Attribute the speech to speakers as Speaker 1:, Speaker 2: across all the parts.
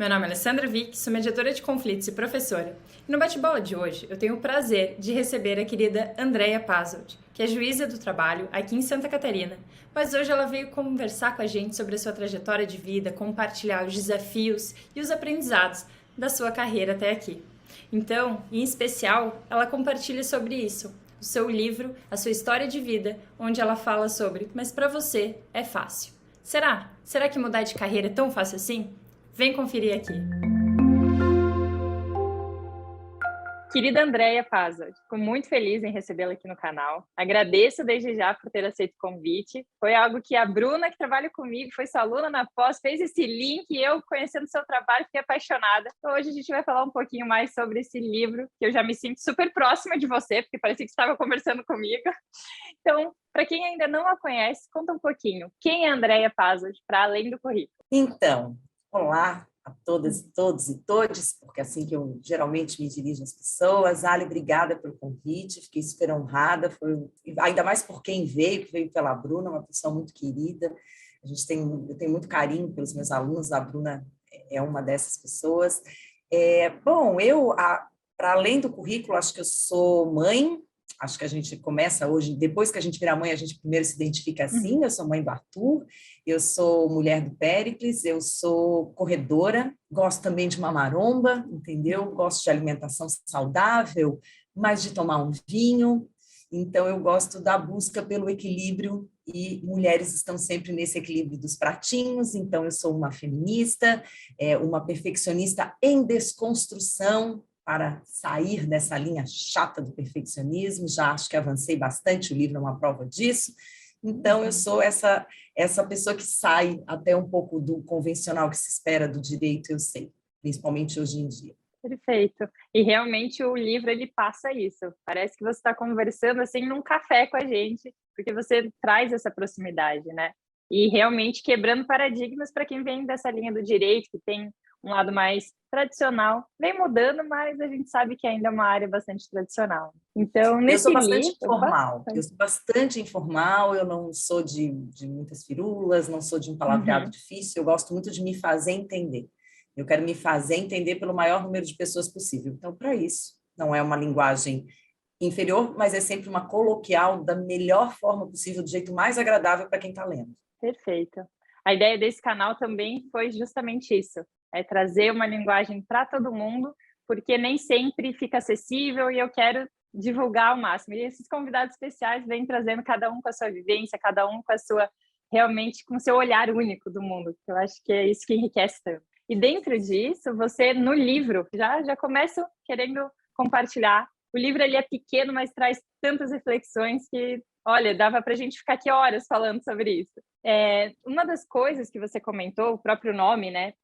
Speaker 1: Meu nome é Alessandra Vick, sou mediadora de conflitos e professora. E no bate-bola de hoje, eu tenho o prazer de receber a querida Andréia Pazzold, que é juíza do trabalho aqui em Santa Catarina, mas hoje ela veio conversar com a gente sobre a sua trajetória de vida, compartilhar os desafios e os aprendizados da sua carreira até aqui. Então, em especial, ela compartilha sobre isso, o seu livro, a sua história de vida, onde ela fala sobre, mas para você é fácil. Será? Será que mudar de carreira é tão fácil assim? Vem conferir aqui. Querida Andréia Pazzold, fico muito feliz em recebê-la aqui no canal. Agradeço desde já por ter aceito o convite. Foi algo que a Bruna, que trabalha comigo, foi sua aluna na pós, fez esse link e eu, conhecendo o seu trabalho, fiquei apaixonada. Então, hoje a gente vai falar um pouquinho mais sobre esse livro, que eu já me sinto super próxima de você, porque parecia que estava conversando comigo. Então, para quem ainda não a conhece, conta um pouquinho. Quem é a Andréia Pazzold, para além do currículo?
Speaker 2: Então, olá a todas, todos e todes, porque é assim que eu geralmente me dirijo às pessoas. Ali, obrigada pelo convite, fiquei super honrada, ainda mais por quem veio, que veio pela Bruna, uma pessoa muito querida. Eu tenho muito carinho pelos meus alunos, a Bruna é uma dessas pessoas. Bom, para além do currículo, acho que eu sou mãe. Acho que a gente começa hoje, depois que a gente vira mãe, a gente primeiro se identifica assim. Eu sou mãe do Arthur, eu sou mulher do Péricles, eu sou corredora, gosto também de uma maromba, entendeu? Gosto de alimentação saudável, mas de tomar um vinho. Então, eu gosto da busca pelo equilíbrio e mulheres estão sempre nesse equilíbrio dos pratinhos. Então, eu sou uma feminista, uma perfeccionista em desconstrução, para sair dessa linha chata do perfeccionismo. Já acho que avancei bastante, o livro é uma prova disso. Então, eu sou essa pessoa que sai até um pouco do convencional que se espera do direito, eu sei, principalmente hoje em dia.
Speaker 1: Perfeito. E realmente o livro ele passa isso. Parece que você está conversando assim num café com a gente, porque você traz essa proximidade, né? E realmente quebrando paradigmas para quem vem dessa linha do direito, que tem um lado mais tradicional, vem mudando, mas a gente sabe que ainda é uma área bastante tradicional. Então,
Speaker 2: Eu sou
Speaker 1: nesse
Speaker 2: bastante
Speaker 1: livro,
Speaker 2: informal, eu não sou de muitas firulas, não sou de um palavreado difícil, eu gosto muito de me fazer entender. Eu quero me fazer entender pelo maior número de pessoas possível. Então, para isso, não é uma linguagem inferior, mas é sempre uma coloquial da melhor forma possível, do jeito mais agradável para quem está lendo.
Speaker 1: Perfeito. A ideia desse canal também foi justamente isso, é trazer uma linguagem para todo mundo, porque nem sempre fica acessível e eu quero divulgar ao máximo. E esses convidados especiais vêm trazendo cada um com a sua vivência, cada um com a sua, realmente, com o seu olhar único do mundo, que eu acho que é isso que enriquece tanto. E dentro disso, você, no livro, já começo querendo compartilhar. O livro ele é pequeno, mas traz tantas reflexões que, olha, dava para a gente ficar aqui horas falando sobre isso. Uma das coisas que você comentou, o próprio nome, né?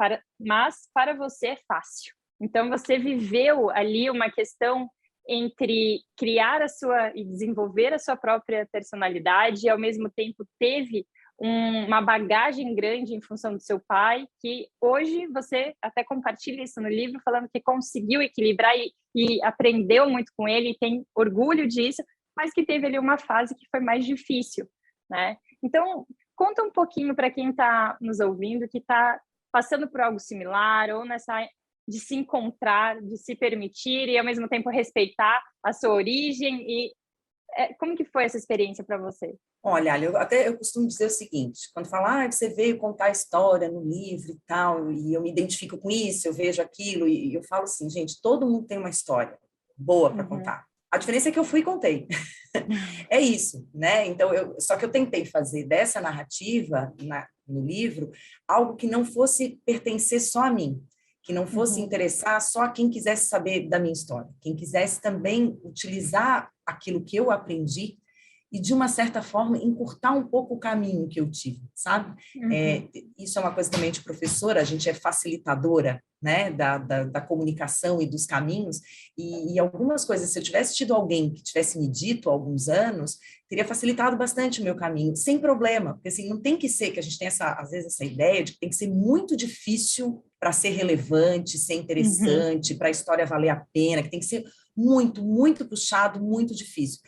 Speaker 1: Mas para você é fácil. Então, você viveu ali uma questão entre criar a sua e desenvolver a sua própria personalidade e, ao mesmo tempo, teve uma bagagem grande em função do seu pai, que hoje você até compartilha isso no livro, falando que conseguiu equilibrar e aprendeu muito com ele, e tem orgulho disso, mas que teve ali uma fase que foi mais difícil, né? Então, conta um pouquinho para quem está nos ouvindo, que está passando por algo similar, ou nessa de se encontrar, de se permitir e, ao mesmo tempo, respeitar a sua origem. E como que foi essa experiência para você?
Speaker 2: Olha, eu costumo dizer o seguinte, quando fala, você veio contar a história no livro e tal, e eu me identifico com isso, eu vejo aquilo, e eu falo assim, gente, todo mundo tem uma história boa para contar. A diferença é que eu fui e contei. É isso, né? Então, só que eu tentei fazer dessa narrativa no livro algo que não fosse pertencer só a mim, que não fosse interessar só a quem quisesse saber da minha história, quem quisesse também utilizar aquilo que eu aprendi e, de uma certa forma, encurtar um pouco o caminho que eu tive, sabe? Isso é uma coisa também de professora, a gente é facilitadora, né, da comunicação e dos caminhos, e algumas coisas, se eu tivesse tido alguém que tivesse me dito há alguns anos, teria facilitado bastante o meu caminho, sem problema, porque assim, não tem que ser, que a gente tem às vezes essa ideia de que tem que ser muito difícil para ser relevante, ser interessante, para a história valer a pena, que tem que ser muito, muito puxado, muito difícil.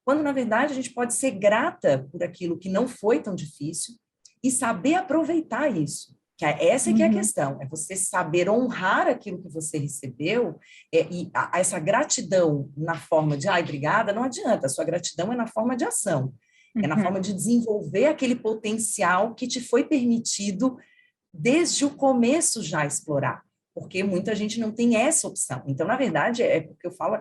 Speaker 2: Quando, na verdade, a gente pode ser grata por aquilo que não foi tão difícil e saber aproveitar isso. Essa que é a questão, é você saber honrar aquilo que você recebeu, essa gratidão na forma de, ai, obrigada, não adianta, a sua gratidão é na forma de ação, é na forma de desenvolver aquele potencial que te foi permitido desde o começo já explorar, porque muita gente não tem essa opção. Então, na verdade, é porque eu falo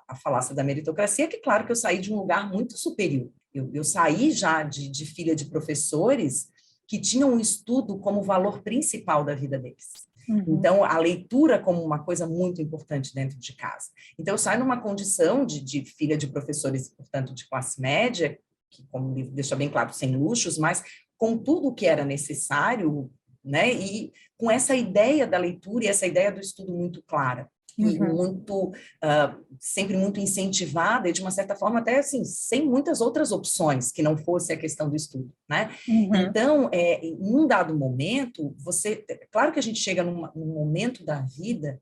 Speaker 2: a falácia da meritocracia, que claro que eu saí de um lugar muito superior. Eu saí já de filha de professores que tinham o estudo como valor principal da vida deles. Então, a leitura como uma coisa muito importante dentro de casa. Então, eu saio numa condição de filha de professores, portanto, de classe média, que, como o livro deixa bem claro, sem luxos, mas com tudo o que era necessário, né? E com essa ideia da leitura e essa ideia do estudo muito clara. E muito, sempre muito incentivada e, de uma certa forma, até assim, sem muitas outras opções, que não fosse a questão do estudo, né? Então, em um dado momento, claro que a gente chega num momento da vida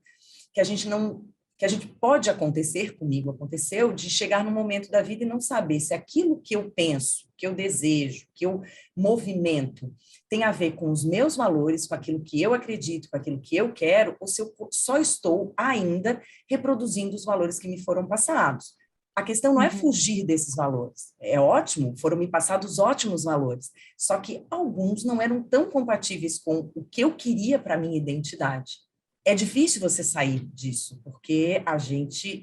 Speaker 2: que a gente pode acontecer, comigo aconteceu, de chegar num momento da vida e não saber se aquilo que eu penso, que eu desejo, que eu movimento, tem a ver com os meus valores, com aquilo que eu acredito, com aquilo que eu quero, ou se eu só estou ainda reproduzindo os valores que me foram passados. A questão não é fugir desses valores. É ótimo, foram me passados ótimos valores, só que alguns não eram tão compatíveis com o que eu queria para a minha identidade. É difícil você sair disso, porque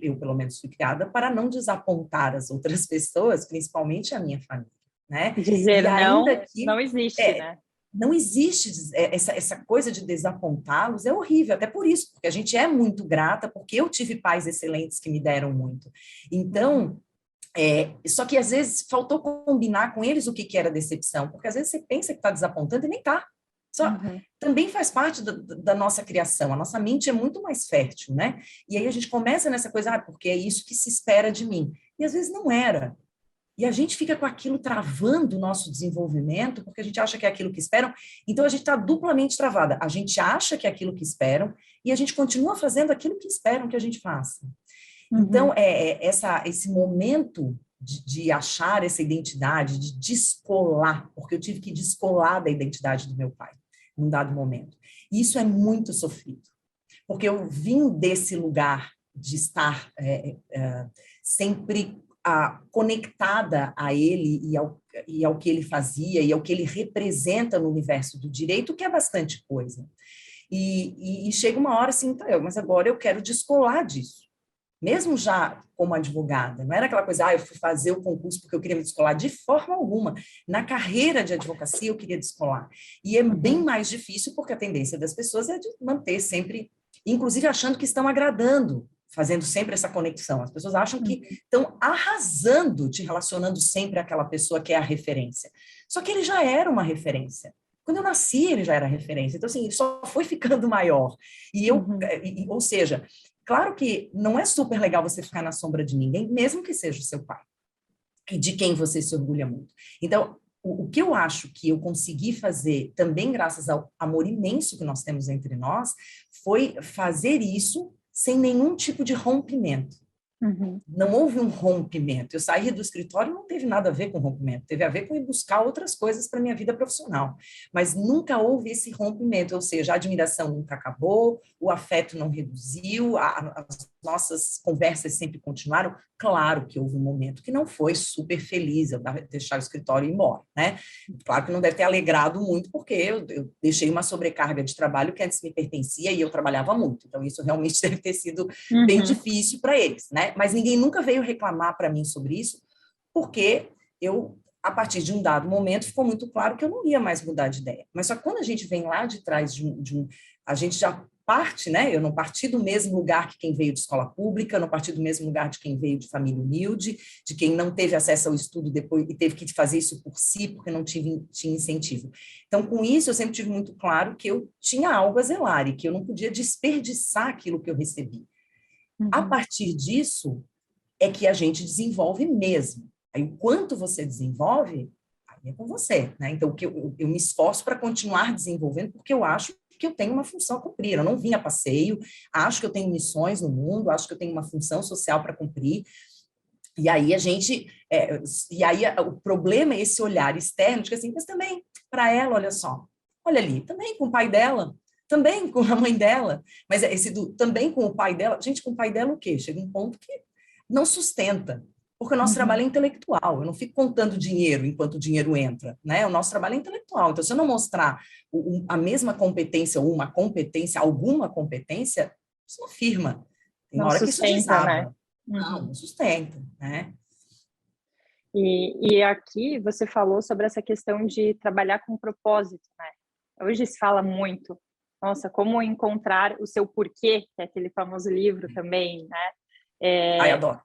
Speaker 2: eu pelo menos fui criada para não desapontar as outras pessoas, principalmente a minha família, né?
Speaker 1: Dizer
Speaker 2: e ainda
Speaker 1: não,
Speaker 2: que
Speaker 1: não existe, né?
Speaker 2: não existe essa coisa de desapontá-los, é horrível, até por isso, porque a gente é muito grata, porque eu tive pais excelentes que me deram muito. Então, só que às vezes faltou combinar com eles o que era decepção, porque às vezes você pensa que está desapontando e nem está. Também faz parte da nossa criação, a nossa mente é muito mais fértil, né? E aí a gente começa nessa coisa, porque é isso que se espera de mim. E às vezes não era. E a gente fica com aquilo travando o nosso desenvolvimento, porque a gente acha que é aquilo que esperam, então a gente está duplamente travada. A gente acha que é aquilo que esperam, e a gente continua fazendo aquilo que esperam que a gente faça. Então, esse momento de achar essa identidade, de descolar, porque eu tive que descolar da identidade do meu pai, num dado momento. E isso é muito sofrido, porque eu vim desse lugar de estar sempre conectada a ele e ao que ele fazia e ao que ele representa no universo do direito, que é bastante coisa. E chega uma hora assim, mas agora eu quero descolar disso. Mesmo já como advogada, não era aquela coisa, eu fui fazer o concurso porque eu queria me descolar, de forma alguma. Na carreira de advocacia eu queria descolar. E é bem mais difícil porque a tendência das pessoas é de manter sempre, inclusive achando que estão agradando, fazendo sempre essa conexão. As pessoas acham que estão arrasando, te relacionando sempre àquela pessoa que é a referência. Só que ele já era uma referência. Quando eu nasci, ele já era referência. Então, assim, ele só foi ficando maior. Ou seja, claro que não é super legal você ficar na sombra de ninguém, mesmo que seja o seu pai, e de quem você se orgulha muito. Então, o que eu acho que eu consegui fazer, também graças ao amor imenso que nós temos entre nós, foi fazer isso sem nenhum tipo de rompimento. Não houve um rompimento. Eu saí do escritório, não teve nada a ver com rompimento, teve a ver com ir buscar outras coisas para a minha vida profissional. Mas nunca houve esse rompimento, ou seja, a admiração nunca acabou, o afeto não reduziu, as nossas conversas sempre continuaram. Claro que houve um momento que não foi super feliz, eu deixar o escritório e ir embora, né? Claro que não deve ter alegrado muito, porque eu deixei uma sobrecarga de trabalho que antes me pertencia e eu trabalhava muito. Então, isso realmente deve ter sido bem difícil para eles, né? Mas ninguém nunca veio reclamar para mim sobre isso, porque a partir de um dado momento, ficou muito claro que eu não ia mais mudar de ideia. Mas só que quando a gente vem lá de trás a gente já parte, né? Eu não parti do mesmo lugar que quem veio de escola pública, não parti do mesmo lugar de quem veio de família humilde, de quem não teve acesso ao estudo depois e teve que fazer isso por si, porque não tinha incentivo. Então, com isso, eu sempre tive muito claro que eu tinha algo a zelar e que eu não podia desperdiçar aquilo que eu recebi. A partir disso, é que a gente desenvolve mesmo. Aí, o quanto você desenvolve, aí é com você, né? Então, eu me esforço para continuar desenvolvendo, porque eu acho que eu tenho uma função a cumprir. Eu não vim a passeio, acho que eu tenho missões no mundo, acho que eu tenho uma função social para cumprir. E aí o problema é esse olhar externo, de que assim, mas também, para ela, olha só, Olha ali, também com o pai dela, também com a mãe dela, mas esse também com o pai dela, gente, com o pai dela o quê? Chega um ponto que não sustenta, porque o nosso trabalho é intelectual, eu não fico contando dinheiro enquanto o dinheiro entra, né? O nosso trabalho é intelectual, então se eu não mostrar a mesma competência ou uma competência, alguma competência, isso não firma. Tem
Speaker 1: Não
Speaker 2: hora que isso
Speaker 1: sustenta, né?
Speaker 2: desaba. Não sustenta, né?
Speaker 1: E aqui você falou sobre essa questão de trabalhar com propósito, né? Hoje se fala muito, nossa, como encontrar o seu porquê, que é aquele famoso livro também, né?
Speaker 2: Ai, adoro.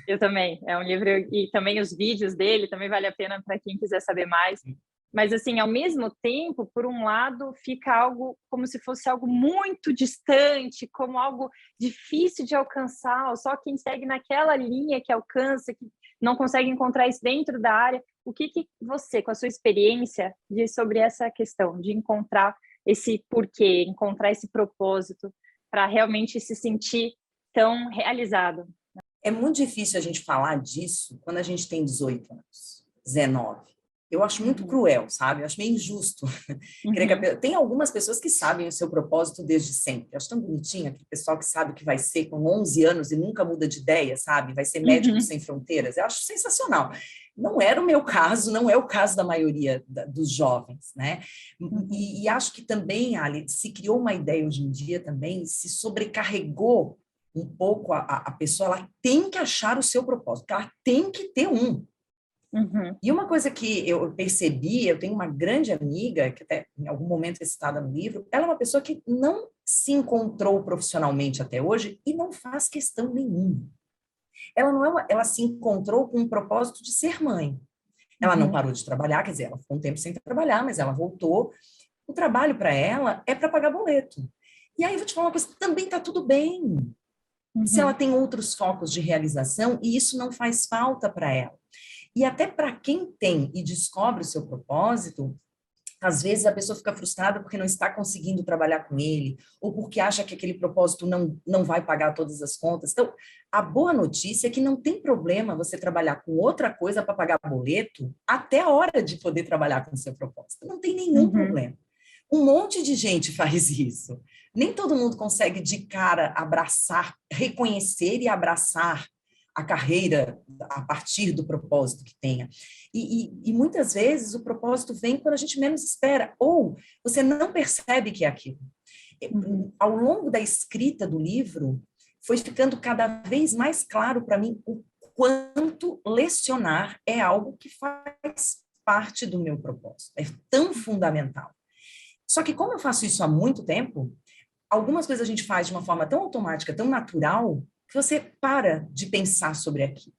Speaker 1: Eu também, é um livro, e também os vídeos dele, também vale a pena para quem quiser saber mais. Mas, assim, ao mesmo tempo, por um lado, fica algo como se fosse algo muito distante, como algo difícil de alcançar, só quem segue naquela linha que alcança, que não consegue encontrar isso dentro da área. O que você, com a sua experiência, diz sobre essa questão de encontrar esse porquê, encontrar esse propósito para realmente se sentir tão realizado?
Speaker 2: É muito difícil a gente falar disso quando a gente tem 18 anos, 19. Eu acho muito cruel, sabe? Eu acho meio injusto. Tem algumas pessoas que sabem o seu propósito desde sempre. Eu acho tão bonitinho aquele pessoal que sabe o que vai ser com 11 anos e nunca muda de ideia, sabe? Vai ser médico sem fronteiras. Eu acho sensacional. Não era o meu caso, não é o caso da maioria dos jovens, né? E acho que também, Ali, se criou uma ideia hoje em dia também, se sobrecarregou um pouco a pessoa, ela tem que achar o seu propósito, ela tem que ter um. E uma coisa que eu percebi, eu tenho uma grande amiga, que até em algum momento é citada no livro, ela é uma pessoa que não se encontrou profissionalmente até hoje e não faz questão nenhuma. Ela não é ela se encontrou com um propósito de ser mãe. Ela não parou de trabalhar, quer dizer, ela ficou um tempo sem trabalhar, mas ela voltou. O trabalho para ela é para pagar boleto. E aí eu vou te falar uma coisa, também está tudo bem. Se ela tem outros focos de realização, e isso não faz falta para ela. E até para quem tem e descobre o seu propósito, às vezes a pessoa fica frustrada porque não está conseguindo trabalhar com ele, ou porque acha que aquele propósito não vai pagar todas as contas. Então, a boa notícia é que não tem problema você trabalhar com outra coisa para pagar boleto até a hora de poder trabalhar com o seu propósito. Não tem nenhum problema. Um monte de gente faz isso. Nem todo mundo consegue de cara abraçar, reconhecer e abraçar a carreira a partir do propósito que tenha. E muitas vezes o propósito vem quando a gente menos espera, ou você não percebe que é aquilo. Ao longo da escrita do livro, foi ficando cada vez mais claro para mim o quanto lecionar é algo que faz parte do meu propósito. É tão fundamental. Só que como eu faço isso há muito tempo, algumas coisas a gente faz de uma forma tão automática, tão natural, que você para de pensar sobre aquilo.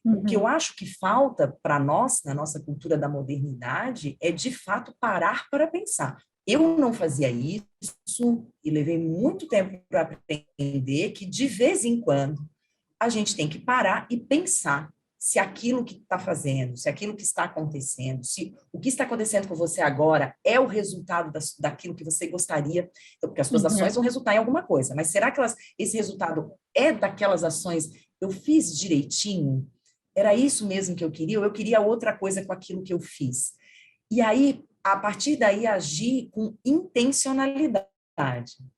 Speaker 2: O que eu acho que falta para nós, na nossa cultura da modernidade, é de fato parar para pensar. Eu não fazia isso e levei muito tempo para aprender que, de vez em quando, a gente tem que parar e pensar se aquilo que está fazendo, se aquilo que está acontecendo, se o que está acontecendo com você agora é o resultado daquilo que você gostaria, então, porque as suas ações vão resultar em alguma coisa, mas será que esse resultado é daquelas ações, eu fiz direitinho? Era isso mesmo que eu queria, ou eu queria outra coisa com aquilo que eu fiz? E aí, a partir daí, agir com intencionalidade.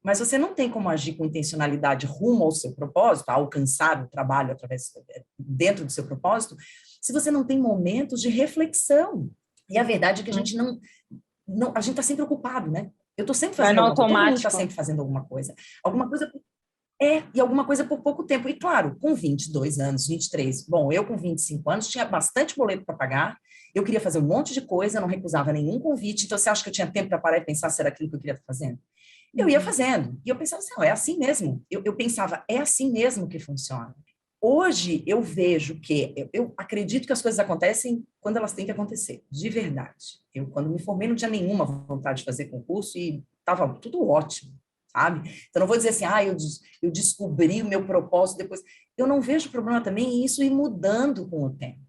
Speaker 2: Mas você não tem como agir com intencionalidade rumo ao seu propósito, a alcançar o trabalho dentro do seu propósito, se você não tem momentos de reflexão. E a verdade é que a gente a gente está sempre ocupado, né? Eu estou sempre fazendo alguma coisa, todo mundo está sempre fazendo alguma coisa e alguma coisa por pouco tempo. E claro, com 22 anos, 23, bom, eu com 25 anos tinha bastante boleto para pagar, eu queria fazer um monte de coisa, não recusava nenhum convite, então você acha que eu tinha tempo para parar e pensar se era aquilo que eu queria estar fazendo? Eu ia fazendo. E eu pensava assim, é assim mesmo. Eu pensava, é assim mesmo que funciona. Hoje eu vejo que, eu acredito que as coisas acontecem quando elas têm que acontecer, de verdade. Eu, quando me formei, não tinha nenhuma vontade de fazer concurso e estava tudo ótimo, sabe? Então, não vou dizer assim, eu descobri o meu propósito depois. Eu não vejo problema também em isso ir mudando com o tempo.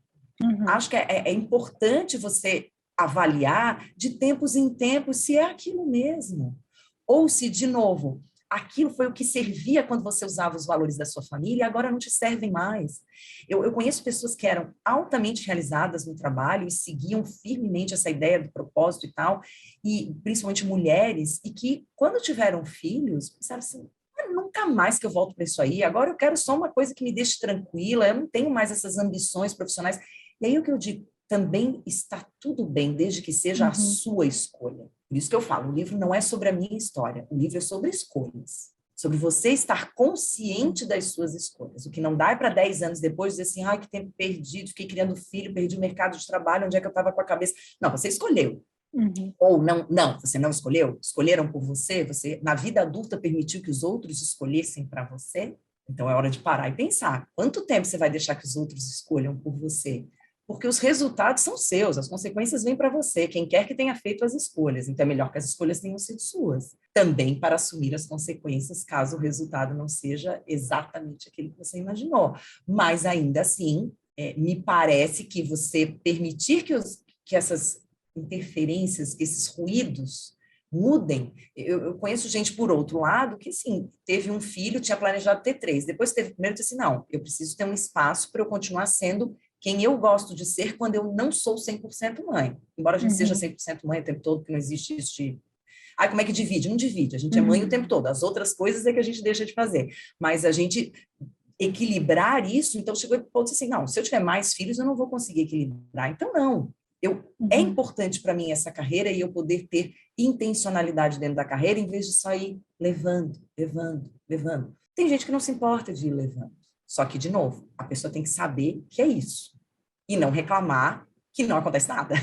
Speaker 2: Acho que é importante você avaliar de tempos em tempos se é aquilo mesmo. Ou se, de novo, aquilo foi o que servia quando você usava os valores da sua família e agora não te servem mais. Eu conheço pessoas que eram altamente realizadas no trabalho e seguiam firmemente essa ideia do propósito e tal, e principalmente mulheres, e que quando tiveram filhos, pensaram assim, nunca mais que eu volto para isso aí, agora eu quero só uma coisa que me deixe tranquila, eu não tenho mais essas ambições profissionais. E aí o que eu digo, também está tudo bem, desde que seja a sua escolha. Por isso que eu falo, o livro não é sobre a minha história, o livro é sobre escolhas, sobre você estar consciente das suas escolhas. O que não dá é para 10 anos depois dizer assim, ai, que tempo perdido, fiquei criando filho, perdi o mercado de trabalho, onde é que eu estava com a cabeça? Não, você escolheu. Ou não, você não escolheu? Escolheram por você? Você, na vida adulta, permitiu que os outros escolhessem para você? Então é hora de parar e pensar. Quanto tempo você vai deixar que os outros escolham por você? Porque os resultados são seus, as consequências vêm para você, quem quer que tenha feito as escolhas. Então é melhor que as escolhas tenham sido suas. Também para assumir as consequências, caso o resultado não seja exatamente aquele que você imaginou. Mas ainda assim, me parece que você permitir que essas interferências, que esses ruídos mudem. Eu conheço gente, por outro lado, que, sim, teve um filho, tinha planejado ter 3, depois teve o primeiro, disse assim, não, eu preciso ter um espaço para eu continuar sendo quem eu gosto de ser quando eu não sou 100% mãe. Embora a gente seja 100% mãe o tempo todo, que não existe isso de... Ah, como é que divide? Não divide, a gente é mãe o tempo todo, as outras coisas é que a gente deixa de fazer. Mas a gente equilibrar isso, então chegou e disse assim, não, se eu tiver mais filhos, eu não vou conseguir equilibrar. Então, não. É importante para mim essa carreira e eu poder ter intencionalidade dentro da carreira em vez de só ir levando. Tem gente que não se importa de ir levando. Só que, de novo, a pessoa tem que saber que é isso. E não reclamar que não acontece nada.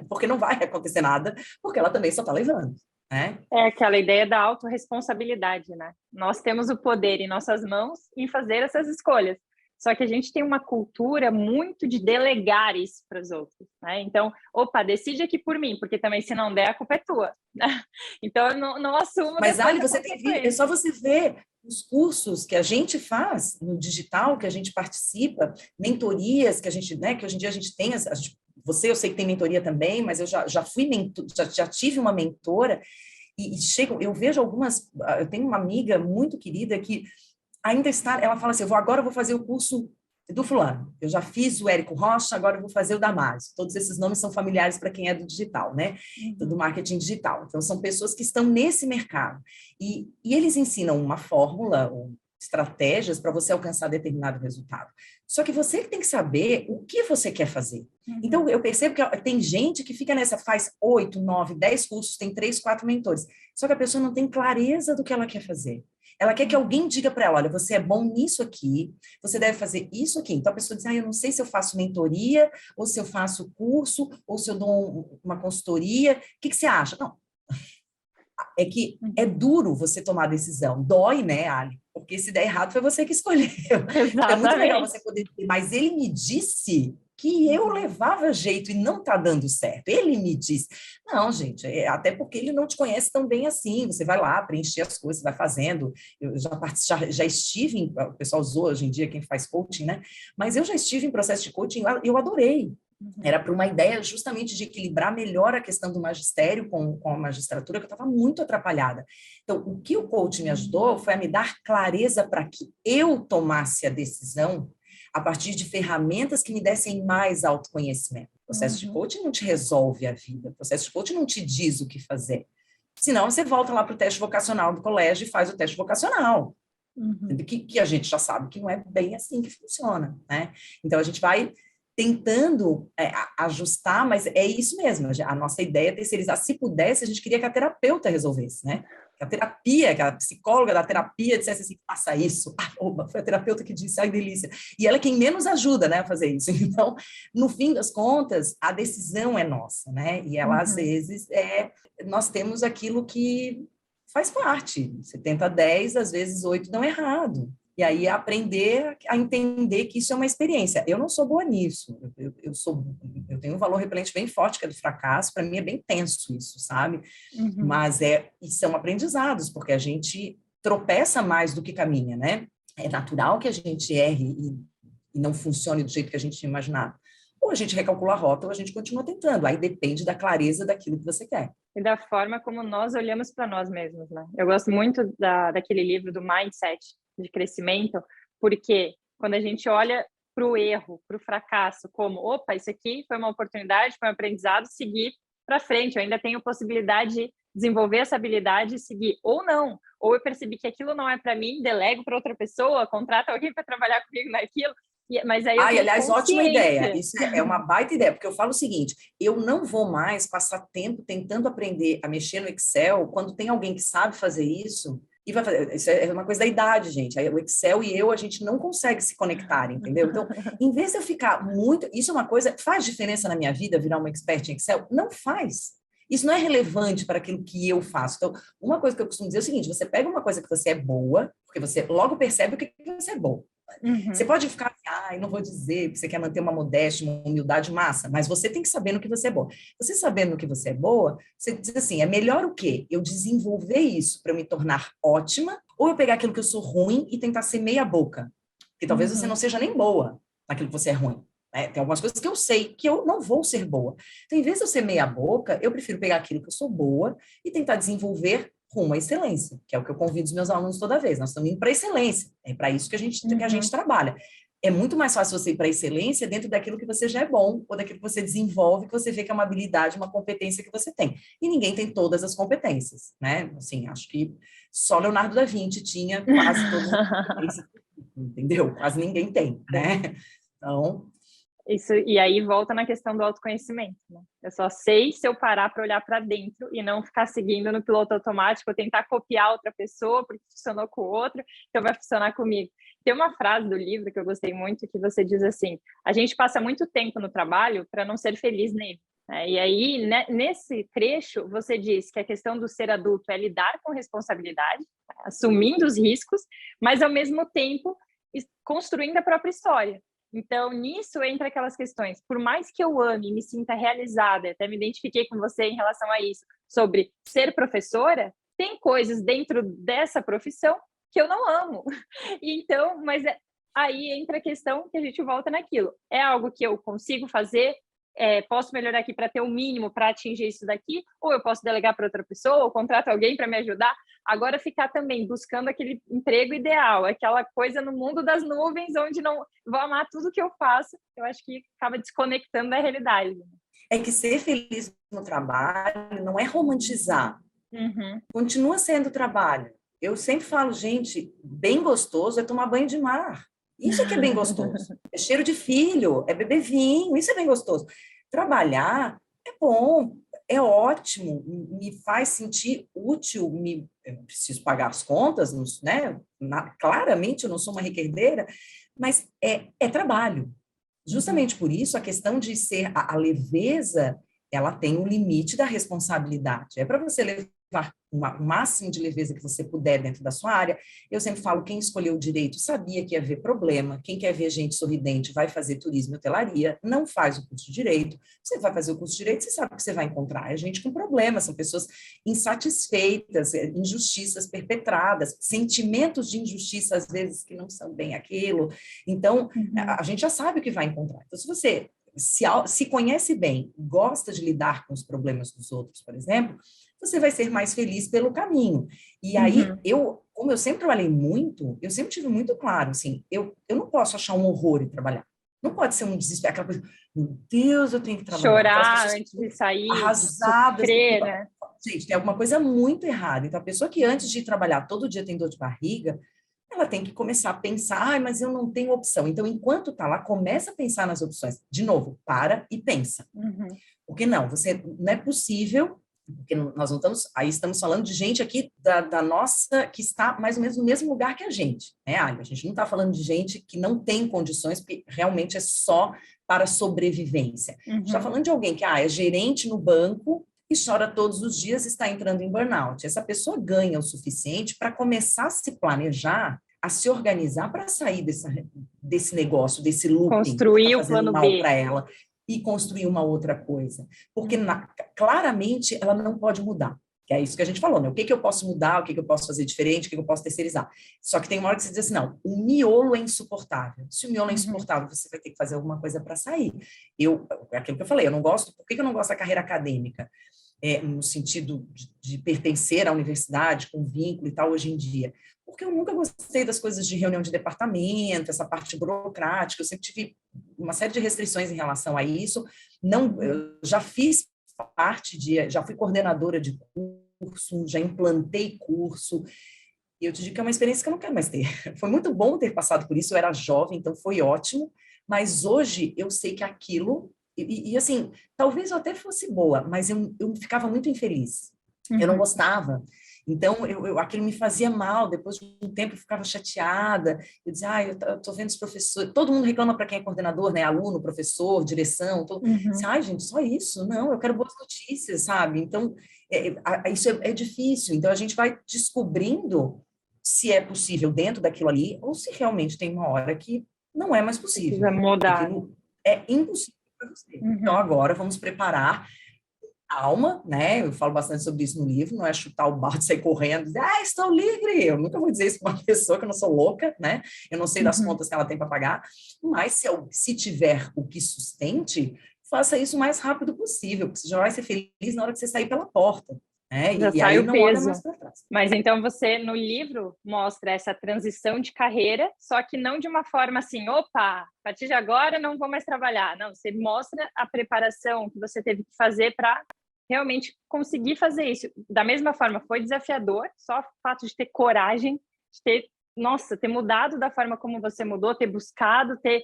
Speaker 2: Porque não vai acontecer nada, porque ela também só está levando. Né?
Speaker 1: É aquela ideia da autorresponsabilidade, né? Nós temos o poder em nossas mãos em fazer essas escolhas. Só que a gente tem uma cultura muito de delegar isso para os outros, né? Então, opa, decide aqui por mim, porque também se não der, a culpa é tua. Né? Então, eu não assumo.
Speaker 2: Mas, Ali, você tem que... É só você ver os cursos que a gente faz no digital, que a gente participa, mentorias que a gente, né, que hoje em dia a gente tem, você eu sei que tem mentoria também, mas eu já fui já tive uma mentora, e eu vejo algumas, eu tenho uma amiga muito querida que ainda está, ela fala assim, agora eu vou fazer o curso do fulano, eu já fiz o Érico Rocha, agora eu vou fazer o Damásio. Todos esses nomes são familiares para quem é do digital, né? Do marketing digital. Então, são pessoas que estão nesse mercado. E eles ensinam uma fórmula, ou estratégias para você alcançar determinado resultado. Só que você que tem que saber o que você quer fazer. Então, eu percebo que tem gente que fica nessa, faz 8, 9, 10 cursos, tem 3, 4 mentores. Só que a pessoa não tem clareza do que ela quer fazer. Ela quer que alguém diga para ela, olha, você é bom nisso aqui, você deve fazer isso aqui. Então, a pessoa diz, eu não sei se eu faço mentoria, ou se eu faço curso, ou se eu dou uma consultoria. O que você acha? Não. É que é duro você tomar a decisão. Dói, né, Ali? Porque se der errado, foi você que escolheu. Então, é muito legal você poder dizer, mas ele me disse que eu levava jeito e não está dando certo. Ele me disse. Não, gente, até porque ele não te conhece tão bem assim. Você vai lá, preencher as coisas, vai fazendo. Eu já estive, o pessoal usou hoje em dia quem faz coaching, né? Mas eu já estive em processo de coaching, eu adorei. Era para uma ideia justamente de equilibrar melhor a questão do magistério com a magistratura, que eu estava muito atrapalhada. Então, o que o coaching me ajudou foi a me dar clareza para que eu tomasse a decisão a partir de ferramentas que me dessem mais autoconhecimento. O processo de coaching não te resolve a vida, o processo de coaching não te diz o que fazer. Senão, você volta lá para o teste vocacional do colégio e faz o teste vocacional. Que a gente já sabe que não é bem assim que funciona, né? Então, a gente vai tentando ajustar, mas é isso mesmo, a nossa ideia é terceirizar. Se pudesse, a gente queria que a terapeuta resolvesse, né? Que a terapia, que a psicóloga da terapia dissesse assim, faça isso. Foi a terapeuta que disse, ai, delícia. E ela é quem menos ajuda, né, a fazer isso. Então, no fim das contas, a decisão é nossa, né? E ela, às vezes, nós temos aquilo que faz parte. 70-10, às vezes 8 dão errado. E aí aprender a entender que isso é uma experiência. Eu não sou boa nisso. Eu tenho um valor repelente bem forte, que é do fracasso. Para mim é bem tenso isso, sabe? Mas e são aprendizados, porque a gente tropeça mais do que caminha, né? É natural que a gente erre e não funcione do jeito que a gente tinha imaginado. ou a gente recalcula a rota, ou a gente continua tentando. Aí depende da clareza daquilo que você quer.
Speaker 1: E da forma como nós olhamos para nós mesmos, né? Eu gosto muito daquele livro do Mindset de crescimento, porque quando a gente olha para o erro, para o fracasso, como, opa, isso aqui foi uma oportunidade, foi um aprendizado, seguir para frente, eu ainda tenho possibilidade de desenvolver essa habilidade e seguir, ou não, ou eu percebi que aquilo não é para mim, delego para outra pessoa, contrato alguém para trabalhar comigo naquilo, mas aí eu tenho
Speaker 2: aliás, ótima ideia.
Speaker 1: consciência.
Speaker 2: Isso é uma baita ideia, porque eu falo o seguinte, eu não vou mais passar tempo tentando aprender a mexer no Excel quando tem alguém que sabe fazer isso e vai fazer. Isso é uma coisa da idade, gente. Aí, o Excel e eu, a gente não consegue se conectar, entendeu? Então, em vez de eu ficar muito... Isso é uma coisa... Faz diferença na minha vida virar uma expert em Excel? Não faz. Isso não é relevante para aquilo que eu faço. Então, uma coisa que eu costumo dizer é o seguinte, você pega uma coisa que você é boa, porque você logo percebe o que você é boa. Você pode ficar assim, não vou dizer, porque você quer manter uma modéstia, uma humildade massa, mas você tem que saber no que você é boa. Você sabendo no que você é boa, você diz assim, é melhor o quê? Eu desenvolver isso para me tornar ótima, ou eu pegar aquilo que eu sou ruim e tentar ser meia boca? Porque talvez você não seja nem boa naquilo que você é ruim. Né? Tem algumas coisas que eu sei que eu não vou ser boa. Então, em vez de eu ser meia boca, eu prefiro pegar aquilo que eu sou boa e tentar desenvolver rumo à excelência, que é o que eu convido os meus alunos toda vez. Nós estamos indo para a excelência. É para isso que a gente trabalha. É muito mais fácil você ir para a excelência dentro daquilo que você já é bom, ou daquilo que você desenvolve, que você vê que é uma habilidade, uma competência que você tem. E ninguém tem todas as competências, né? Assim, acho que só Leonardo da Vinci tinha quase todas as competências, entendeu? Quase ninguém tem, né? Então...
Speaker 1: Isso, e aí volta na questão do autoconhecimento, né? Eu só sei se eu parar para olhar para dentro e não ficar seguindo no piloto automático, ou tentar copiar outra pessoa porque funcionou com o outro, então vai funcionar comigo. Tem uma frase do livro que eu gostei muito, que você diz assim, a gente passa muito tempo no trabalho para não ser feliz nele. E aí, né, nesse trecho, você diz que a questão do ser adulto é lidar com responsabilidade, assumindo os riscos, mas ao mesmo tempo construindo a própria história. Então, nisso entra aquelas questões, por mais que eu ame, me sinta realizada, até me identifiquei com você em relação a isso, sobre ser professora, tem coisas dentro dessa profissão que eu não amo. Então, mas aí entra a questão que a gente volta naquilo. É algo que eu consigo fazer, posso melhorar aqui para ter o mínimo para atingir isso daqui, ou eu posso delegar para outra pessoa, ou contrato alguém para me ajudar. Agora, ficar também buscando aquele emprego ideal, aquela coisa no mundo das nuvens, onde não vou amar tudo que eu faço, eu acho que acaba desconectando da realidade.
Speaker 2: É que ser feliz no trabalho não é romantizar. Continua sendo trabalho. Eu sempre falo, gente, bem gostoso é tomar banho de mar. Isso é que é bem gostoso. É cheiro de filho, é beber vinho, isso é bem gostoso. Trabalhar é bom, é ótimo, me faz sentir útil, eu preciso pagar as contas, né? Claramente eu não sou uma requerdeira, mas é trabalho. Justamente por isso, a questão de ser a leveza, ela tem um limite da responsabilidade. É para você levar o máximo de leveza que você puder dentro da sua área. Eu sempre falo, quem escolheu o direito sabia que ia haver problema, quem quer ver gente sorridente vai fazer turismo e hotelaria, não faz o curso de direito. Você vai fazer o curso de direito, você sabe o que você vai encontrar. É gente com problemas, são pessoas insatisfeitas, injustiças perpetradas, sentimentos de injustiça, às vezes, que não são bem aquilo. Então, a gente já sabe o que vai encontrar. Então, se você se conhece bem, gosta de lidar com os problemas dos outros, por exemplo, você vai ser mais feliz pelo caminho. E aí, como eu sempre trabalhei muito, eu sempre tive muito claro, assim, eu não posso achar um horror em trabalhar. Não pode ser um desespero, aquela coisa, meu Deus, eu tenho que trabalhar.
Speaker 1: Chorar antes de sair,
Speaker 2: arrasadas.
Speaker 1: Sofrer, né?
Speaker 2: Gente, tem alguma coisa muito errada. Então, a pessoa que antes de ir trabalhar todo dia tem dor de barriga, ela tem que começar a pensar, mas eu não tenho opção. Então, enquanto está lá, começa a pensar nas opções. De novo, para e pensa. Porque não é possível, porque nós não estamos, aí estamos falando de gente aqui da nossa, que está mais ou menos no mesmo lugar que a gente, né, Ali? A gente não está falando de gente que não tem condições, porque realmente é só para sobrevivência. A gente está falando de alguém que é gerente no banco e chora todos os dias e está entrando em burnout. Essa pessoa ganha o suficiente para começar a se planejar, a se organizar para sair desse negócio, desse looping.
Speaker 1: Construir
Speaker 2: tá
Speaker 1: o plano
Speaker 2: mal
Speaker 1: B.
Speaker 2: para ela. E construir uma outra coisa. Porque claramente ela não pode mudar. Que é isso que a gente falou, né? O que eu posso mudar, o que eu posso fazer diferente, o que eu posso terceirizar. Só que tem uma hora que você diz assim, não, o miolo é insuportável. Se o miolo é insuportável, você vai ter que fazer alguma coisa para sair. É aquilo que eu falei, eu não gosto, por que eu não gosto da carreira acadêmica? No sentido de pertencer à universidade, com vínculo e tal, hoje em dia. Porque eu nunca gostei das coisas de reunião de departamento, essa parte burocrática, eu sempre tive uma série de restrições em relação a isso. Não, eu já fiz já fui coordenadora de curso, já implantei curso, e eu te digo que é uma experiência que eu não quero mais ter. Foi muito bom ter passado por isso, eu era jovem, então foi ótimo, mas hoje eu sei que aquilo, assim, talvez eu até fosse boa, mas eu ficava muito infeliz, eu não gostava. Então, aquilo me fazia mal, depois de um tempo eu ficava chateada, eu dizia, eu estou vendo os professores, todo mundo reclama para quem é coordenador, né, aluno, professor, direção, todo... gente, só isso? Não, eu quero boas notícias, sabe? Então, isso é difícil, então a gente vai descobrindo se é possível dentro daquilo ali, ou se realmente tem uma hora que não é mais possível.
Speaker 1: Precisa mudar.
Speaker 2: Aquilo é impossível para você. Então, agora, vamos preparar alma, né? Eu falo bastante sobre isso no livro, não é chutar o balde, sair correndo, dizer, estou livre. Eu nunca vou dizer isso para uma pessoa que eu não sou louca, né? Eu não sei das contas que ela tem para pagar, mas se tiver o que sustente, faça isso o mais rápido possível, porque você já vai ser feliz na hora que você sair pela porta, né?
Speaker 1: Já
Speaker 2: e
Speaker 1: sai
Speaker 2: aí
Speaker 1: o
Speaker 2: não
Speaker 1: peso.
Speaker 2: olha mais para trás.
Speaker 1: Mas então você, no livro, mostra essa transição de carreira, só que não de uma forma assim, opa, a partir de agora não vou mais trabalhar. Não, você mostra a preparação que você teve que fazer para realmente conseguir fazer isso. Da mesma forma, foi desafiador, só o fato de ter coragem, de ter mudado da forma como você mudou, ter buscado, ter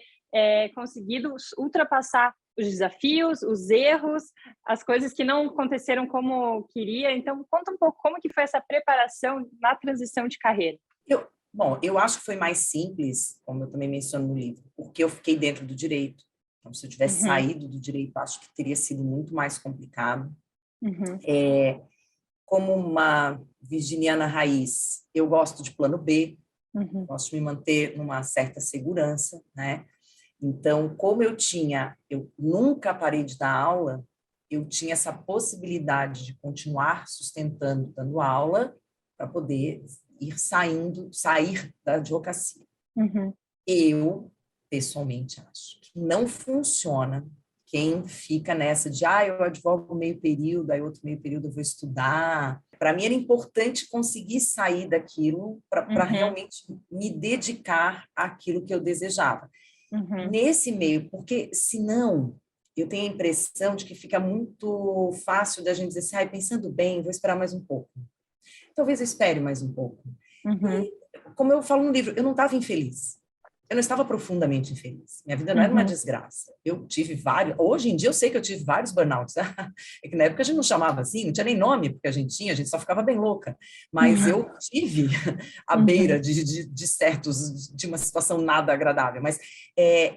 Speaker 1: conseguido ultrapassar os desafios, os erros, as coisas que não aconteceram como queria. Então, conta um pouco como que foi essa preparação na transição de carreira.
Speaker 2: Eu acho que foi mais simples, como eu também menciono no livro, porque eu fiquei dentro do direito. Então, se eu tivesse saído do direito, acho que teria sido muito mais complicado. Como uma virginiana raiz, eu gosto de plano B, gosto de me manter numa certa segurança, né? Então, como eu nunca parei de dar aula, eu tinha essa possibilidade de continuar sustentando, dando aula, para poder sair da advocacia. Eu, pessoalmente, acho que não funciona quem fica nessa de, eu advogo meio período, aí outro meio período eu vou estudar. Para mim era importante conseguir sair daquilo para realmente me dedicar àquilo que eu desejava. Nesse meio, porque senão eu tenho a impressão de que fica muito fácil da gente dizer assim, pensando bem, vou esperar mais um pouco. Talvez eu espere mais um pouco. E, como eu falo no livro, eu não estava infeliz. Eu não estava profundamente infeliz. Minha vida não era uma desgraça. Eu tive vários... Hoje em dia eu sei que eu tive vários burnouts. É que na época a gente não chamava assim, não tinha nem nome porque a gente só ficava bem louca. Mas eu tive à beira de uma situação nada agradável. Mas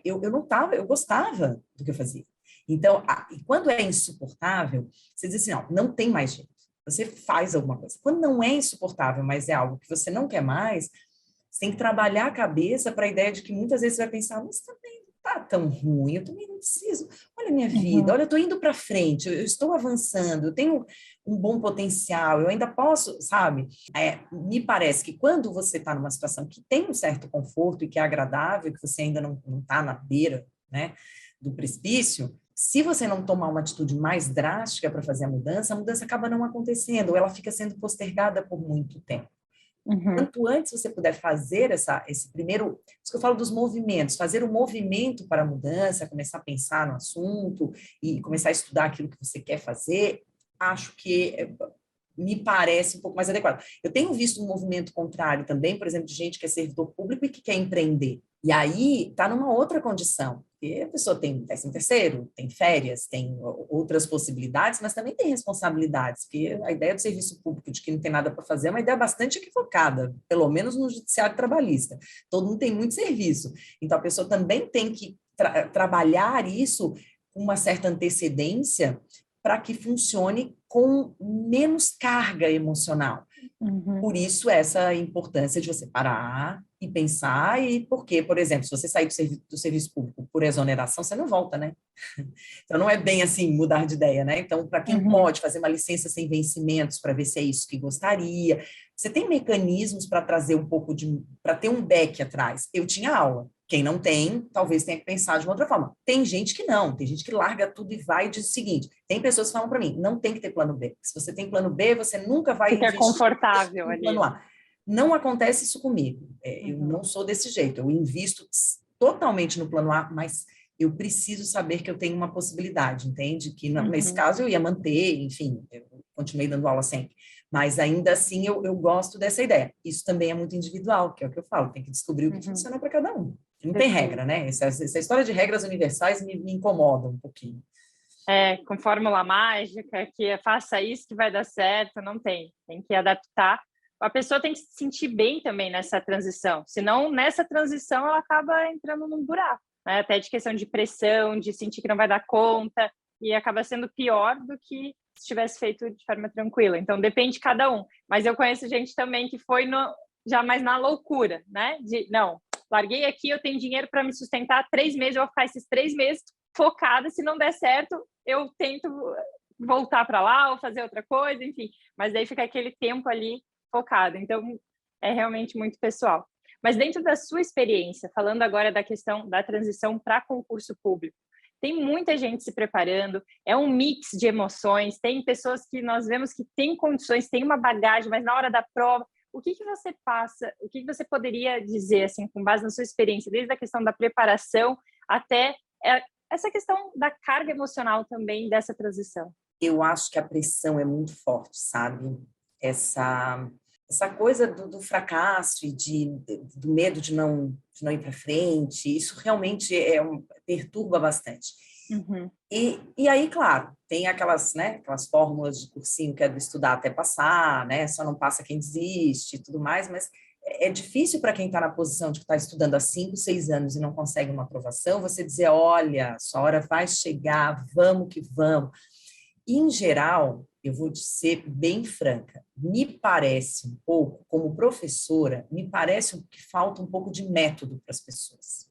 Speaker 2: eu não estava, eu gostava do que eu fazia. Então, e quando é insuportável, você diz assim, não tem mais jeito. Você faz alguma coisa. Quando não é insuportável, mas é algo que você não quer mais, você tem que trabalhar a cabeça para a ideia de que muitas vezes você vai pensar, mas também não está tão ruim, eu também não preciso. Olha a minha vida, olha, eu estou indo para frente, eu estou avançando, eu tenho um bom potencial, eu ainda posso, sabe? Me parece que quando você está numa situação que tem um certo conforto e que é agradável, que você ainda não está na beira, né, do precipício, se você não tomar uma atitude mais drástica para fazer a mudança acaba não acontecendo, ou ela fica sendo postergada por muito tempo. Quanto antes você puder fazer esse primeiro, isso que eu falo dos movimentos, fazer o movimento para a mudança, começar a pensar no assunto e começar a estudar aquilo que você quer fazer, acho que me parece um pouco mais adequado. Eu tenho visto um movimento contrário também, por exemplo, de gente que é servidor público e que quer empreender. E aí está numa outra condição, porque a pessoa tem 13º, tem férias, tem outras possibilidades, mas também tem responsabilidades, porque a ideia do serviço público de que não tem nada para fazer é uma ideia bastante equivocada, pelo menos no judiciário trabalhista. Todo mundo tem muito serviço. Então, a pessoa também tem que trabalhar isso com uma certa antecedência para que funcione com menos carga emocional. Por isso, essa importância de você parar e pensar, e porque, por exemplo, se você sair do serviço público por exoneração, você não volta, né? Então, não é bem assim mudar de ideia, né? Então, para quem pode fazer uma licença sem vencimentos para ver se é isso que gostaria, você tem mecanismos para trazer um pouco para ter um back atrás. Eu tinha aula. Quem não tem, talvez tenha que pensar de uma outra forma. Tem gente que não, tem gente que larga tudo e vai e diz o seguinte, tem pessoas que falam para mim, não tem que ter plano B. Se você tem plano B, você nunca vai
Speaker 1: Fica
Speaker 2: investir
Speaker 1: confortável
Speaker 2: no
Speaker 1: ali.
Speaker 2: plano A. Não acontece isso comigo. Eu não sou desse jeito. Eu invisto totalmente no plano A, mas eu preciso saber que eu tenho uma possibilidade, entende? Que nesse caso eu ia manter, enfim, eu continuei dando aula sempre. Mas ainda assim eu gosto dessa ideia. Isso também é muito individual, que é o que eu falo, tem que descobrir o que funciona para cada um. Não tem regra, né? Essa história de regras universais me incomoda um pouquinho.
Speaker 1: Com fórmula mágica, que faça isso que vai dar certo, não tem. Tem que adaptar. A pessoa tem que se sentir bem também nessa transição, senão nessa transição ela acaba entrando num buraco, né? Até de questão de pressão, de sentir que não vai dar conta, e acaba sendo pior do que se tivesse feito de forma tranquila. Então, depende de cada um. Mas eu conheço gente também que foi já mais na loucura, né? Não, larguei aqui, eu tenho dinheiro para me sustentar 3 meses, eu vou ficar esses 3 meses focada, se não der certo, eu tento voltar para lá ou fazer outra coisa, enfim. Mas daí fica aquele tempo ali focado. Então, é realmente muito pessoal. Mas dentro da sua experiência, falando agora da questão da transição para concurso público, tem muita gente se preparando, é um mix de emoções, tem pessoas que nós vemos que têm condições, têm uma bagagem, mas na hora da prova, o que você passa, o que você poderia dizer, assim, com base na sua experiência, desde a questão da preparação até essa questão da carga emocional também dessa transição?
Speaker 2: Eu acho que a pressão é muito forte, sabe? Essa coisa do fracasso e do medo de não ir para frente, isso realmente perturba bastante. E aí, claro, tem aquelas fórmulas de cursinho que é do estudar até passar, né? Só não passa quem desiste e tudo mais, mas é difícil para quem está na posição de que está estudando há 5, 6 anos e não consegue uma aprovação, você dizer, olha, sua hora vai chegar, vamos que vamos. E, em geral, eu vou ser bem franca, me parece um pouco, como professora, me parece que falta um pouco de método para as pessoas.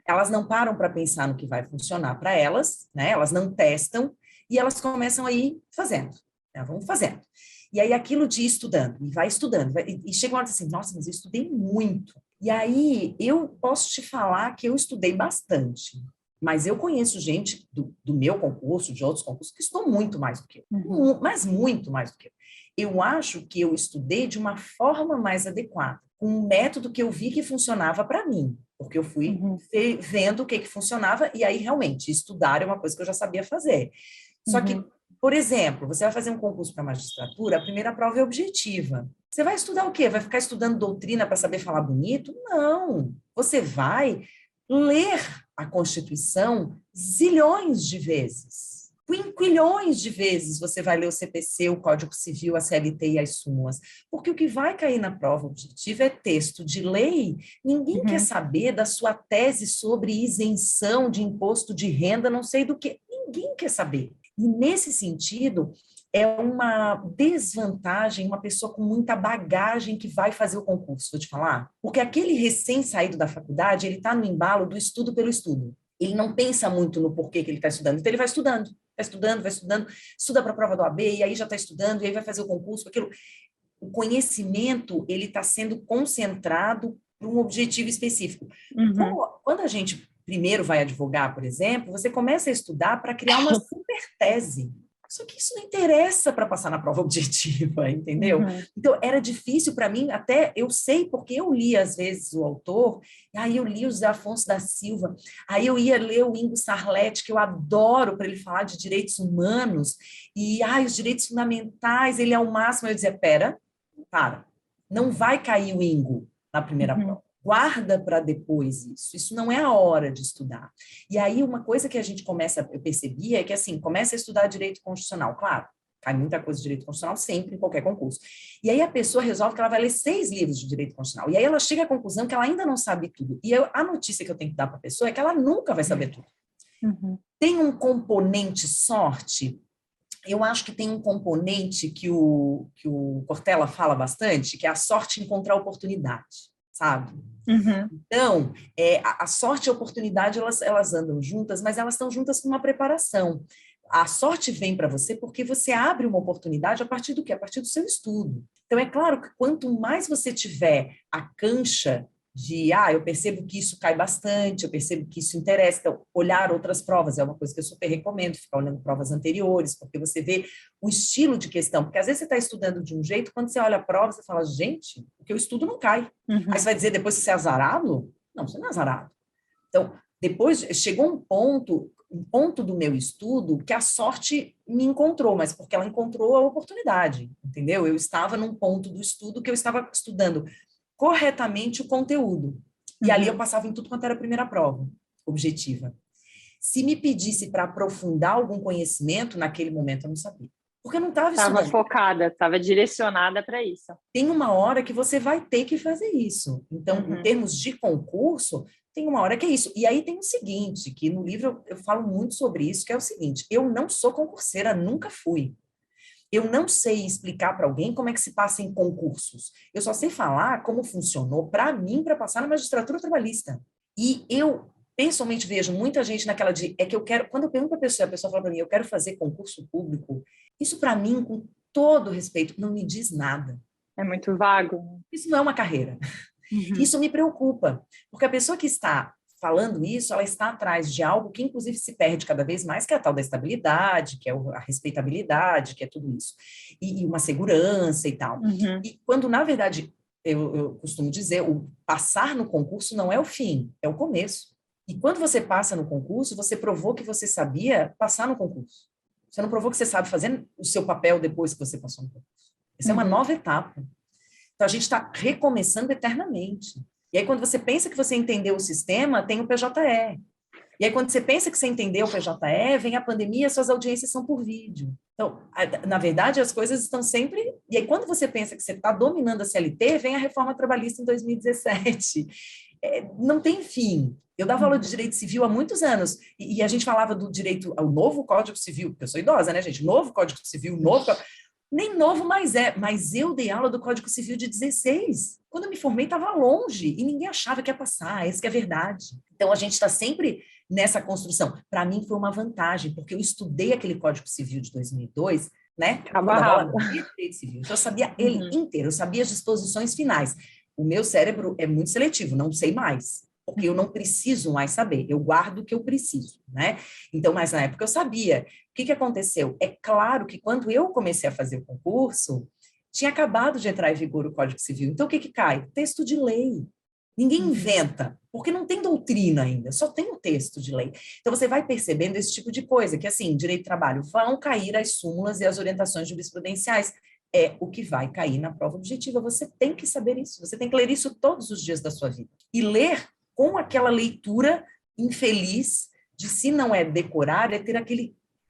Speaker 2: Elas não param para pensar no que vai funcionar para elas, né? Elas não testam e elas começam a ir fazendo, né? Vão fazendo. E aí aquilo de ir estudando, e vai estudando, e chega uma hora assim, nossa, mas eu estudei muito. E aí eu posso te falar que eu estudei bastante, mas eu conheço gente do meu concurso, de outros concursos, que estudou muito mais do que eu, mas muito mais do que eu. Eu acho que eu estudei de uma forma mais adequada, com um método que eu vi que funcionava para mim, porque eu fui vendo o que funcionava, e aí realmente estudar é uma coisa que eu já sabia fazer. Só que, por exemplo, você vai fazer um concurso para magistratura, a primeira prova é objetiva. Você vai estudar o quê? Vai ficar estudando doutrina para saber falar bonito? Não. Você vai ler a Constituição zilhões de vezes. Quinquilhões de vezes você vai ler o CPC, o Código Civil, a CLT e as súmulas. Porque o que vai cair na prova objetiva é texto de lei. Ninguém quer saber da sua tese sobre isenção de imposto de renda, não sei do que. Ninguém quer saber. E, nesse sentido, é uma desvantagem uma pessoa com muita bagagem que vai fazer o concurso, vou te falar. Porque aquele recém-saído da faculdade, ele está no embalo do estudo pelo estudo. Ele não pensa muito no porquê que ele está estudando. Então, ele vai estudando, estuda para a prova do AB, e aí já está estudando, e aí vai fazer o concurso, aquilo. O conhecimento, ele está sendo concentrado para um objetivo específico. Quando a gente primeiro vai advogar, por exemplo, você começa a estudar para criar uma super tese. Só que isso não interessa para passar na prova objetiva, entendeu? Então, era difícil para mim, até eu sei, porque eu li, às vezes, o autor, aí eu li o José Afonso da Silva, aí eu ia ler o Ingo Sarletti, que eu adoro, para ele falar de direitos humanos, e os direitos fundamentais, ele é o máximo. Eu dizia, para, não vai cair o Ingo na primeira prova. Guarda para depois isso não é a hora de estudar. E aí uma coisa que eu percebi é que assim, começa a estudar direito constitucional, claro, cai muita coisa de direito constitucional sempre em qualquer concurso. E aí a pessoa resolve que ela vai ler 6 livros de direito constitucional, e aí ela chega à conclusão que ela ainda não sabe tudo. E a notícia que eu tenho que dar para a pessoa é que ela nunca vai saber tudo. Tem um componente sorte? eu acho que tem um componente que o Cortella fala bastante, que é a sorte em encontrar oportunidade, sabe?
Speaker 1: Uhum.
Speaker 2: Então, a sorte e a oportunidade, elas andam juntas, mas elas estão juntas com uma preparação. A sorte vem para você porque você abre uma oportunidade a partir do quê? A partir do seu estudo. Então, é claro que quanto mais você tiver a cancha de, eu percebo que isso cai bastante, eu percebo que isso interessa. Então, olhar outras provas é uma coisa que eu super recomendo, ficar olhando provas anteriores, porque você vê o estilo de questão. Porque às vezes você está estudando de um jeito, quando você olha a prova, você fala, gente, o que eu estudo não cai. Aí você vai dizer depois que você é azarado? Não, você não é azarado. Então, depois chegou um ponto do meu estudo que a sorte me encontrou, mas porque ela encontrou a oportunidade, entendeu? Eu estava num ponto do estudo que eu estava estudando corretamente o conteúdo. E ali eu passava em tudo quanto era a primeira prova, objetiva. Se me pedisse para aprofundar algum conhecimento, naquele momento eu não sabia. Porque eu não estava estudando.
Speaker 1: Estava focada, estava direcionada para isso.
Speaker 2: Tem uma hora que você vai ter que fazer isso. Então, em termos de concurso, tem uma hora que é isso. E aí tem o seguinte, que no livro eu falo muito sobre isso, que é o seguinte, eu não sou concurseira, nunca fui. Eu não sei explicar para alguém como é que se passa em concursos. Eu só sei falar como funcionou para mim para passar na magistratura trabalhista. E eu pessoalmente vejo muita gente naquela de é que eu quero, quando eu pergunto para a pessoa fala para mim, eu quero fazer concurso público. Isso para mim, com todo respeito, não me diz nada.
Speaker 1: É muito vago.
Speaker 2: Isso não é uma carreira. Isso me preocupa, porque a pessoa que está falando isso, ela está atrás de algo que, inclusive, se perde cada vez mais, que é a tal da estabilidade, que é a respeitabilidade, que é tudo isso, e uma segurança e tal. E quando, na verdade, eu costumo dizer, o passar no concurso não é o fim, é o começo. E quando você passa no concurso, você provou que você sabia passar no concurso. Você não provou que você sabe fazer o seu papel depois que você passou no concurso. Essa é uma nova etapa. Então, a gente está recomeçando eternamente. E aí, quando você pensa que você entendeu o sistema, tem o PJE. E aí, quando você pensa que você entendeu o PJE, vem a pandemia, suas audiências são por vídeo. Então, na verdade, as coisas estão sempre... E aí, quando você pensa que você está dominando a CLT, vem a reforma trabalhista em 2017. Não tem fim. Eu dava aula de direito civil há muitos anos, e a gente falava do direito ao novo Código Civil, porque eu sou idosa, né, gente? Novo Código Civil, novo... Nem novo mais é, mas eu dei aula do Código Civil de 16. Quando eu me formei, estava longe, e ninguém achava que ia passar, essa que é a verdade. Então, a gente está sempre nessa construção. Para mim, foi uma vantagem, porque eu estudei aquele Código Civil de 2002, né? Eu dava aula de direito civil, então eu sabia ele inteiro, eu sabia as disposições finais. O meu cérebro é muito seletivo, não sei mais, porque eu não preciso mais saber, eu guardo o que eu preciso, né? Então, mas na época eu sabia. O que aconteceu? É claro que quando eu comecei a fazer o concurso, tinha acabado de entrar em vigor o Código Civil. Então, o que cai? Texto de lei. Ninguém inventa, porque não tem doutrina ainda, só tem o texto de lei. Então, você vai percebendo esse tipo de coisa, que assim, direito do trabalho, vão cair as súmulas e as orientações jurisprudenciais. É o que vai cair na prova objetiva. Você tem que saber isso, você tem que ler isso todos os dias da sua vida. E ler com aquela leitura infeliz de, se não é decorar, é ter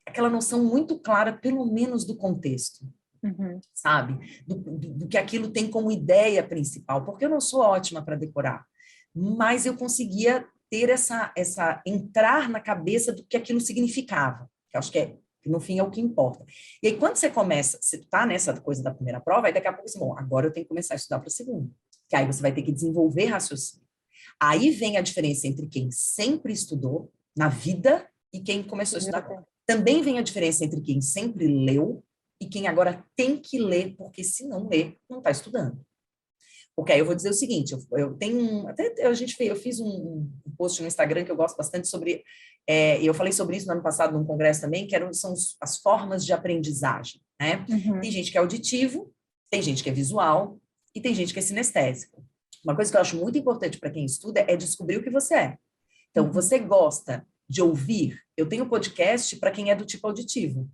Speaker 2: aquela noção muito clara, pelo menos do contexto, sabe? Do que aquilo tem como ideia principal, porque eu não sou ótima para decorar, mas eu conseguia ter entrar na cabeça do que aquilo significava, que eu acho que no fim é o que importa. E aí, quando você está nessa coisa da primeira prova, aí daqui a pouco você, bom, agora eu tenho que começar a estudar para a segunda, que aí você vai ter que desenvolver raciocínio. Aí vem a diferença entre quem sempre estudou na vida e quem começou a estudar agora. Também vem a diferença entre quem sempre leu e quem agora tem que ler, porque se não ler, não está estudando. Porque aí eu vou dizer o seguinte, eu tenho eu fiz um post no Instagram que eu gosto bastante sobre, e eu falei sobre isso no ano passado num congresso também, são as formas de aprendizagem, né? Tem gente que é auditivo, tem gente que é visual e tem gente que é sinestésico. Uma coisa que eu acho muito importante para quem estuda é descobrir o que você é. Então, você gosta de ouvir? Eu tenho podcast para quem é do tipo auditivo.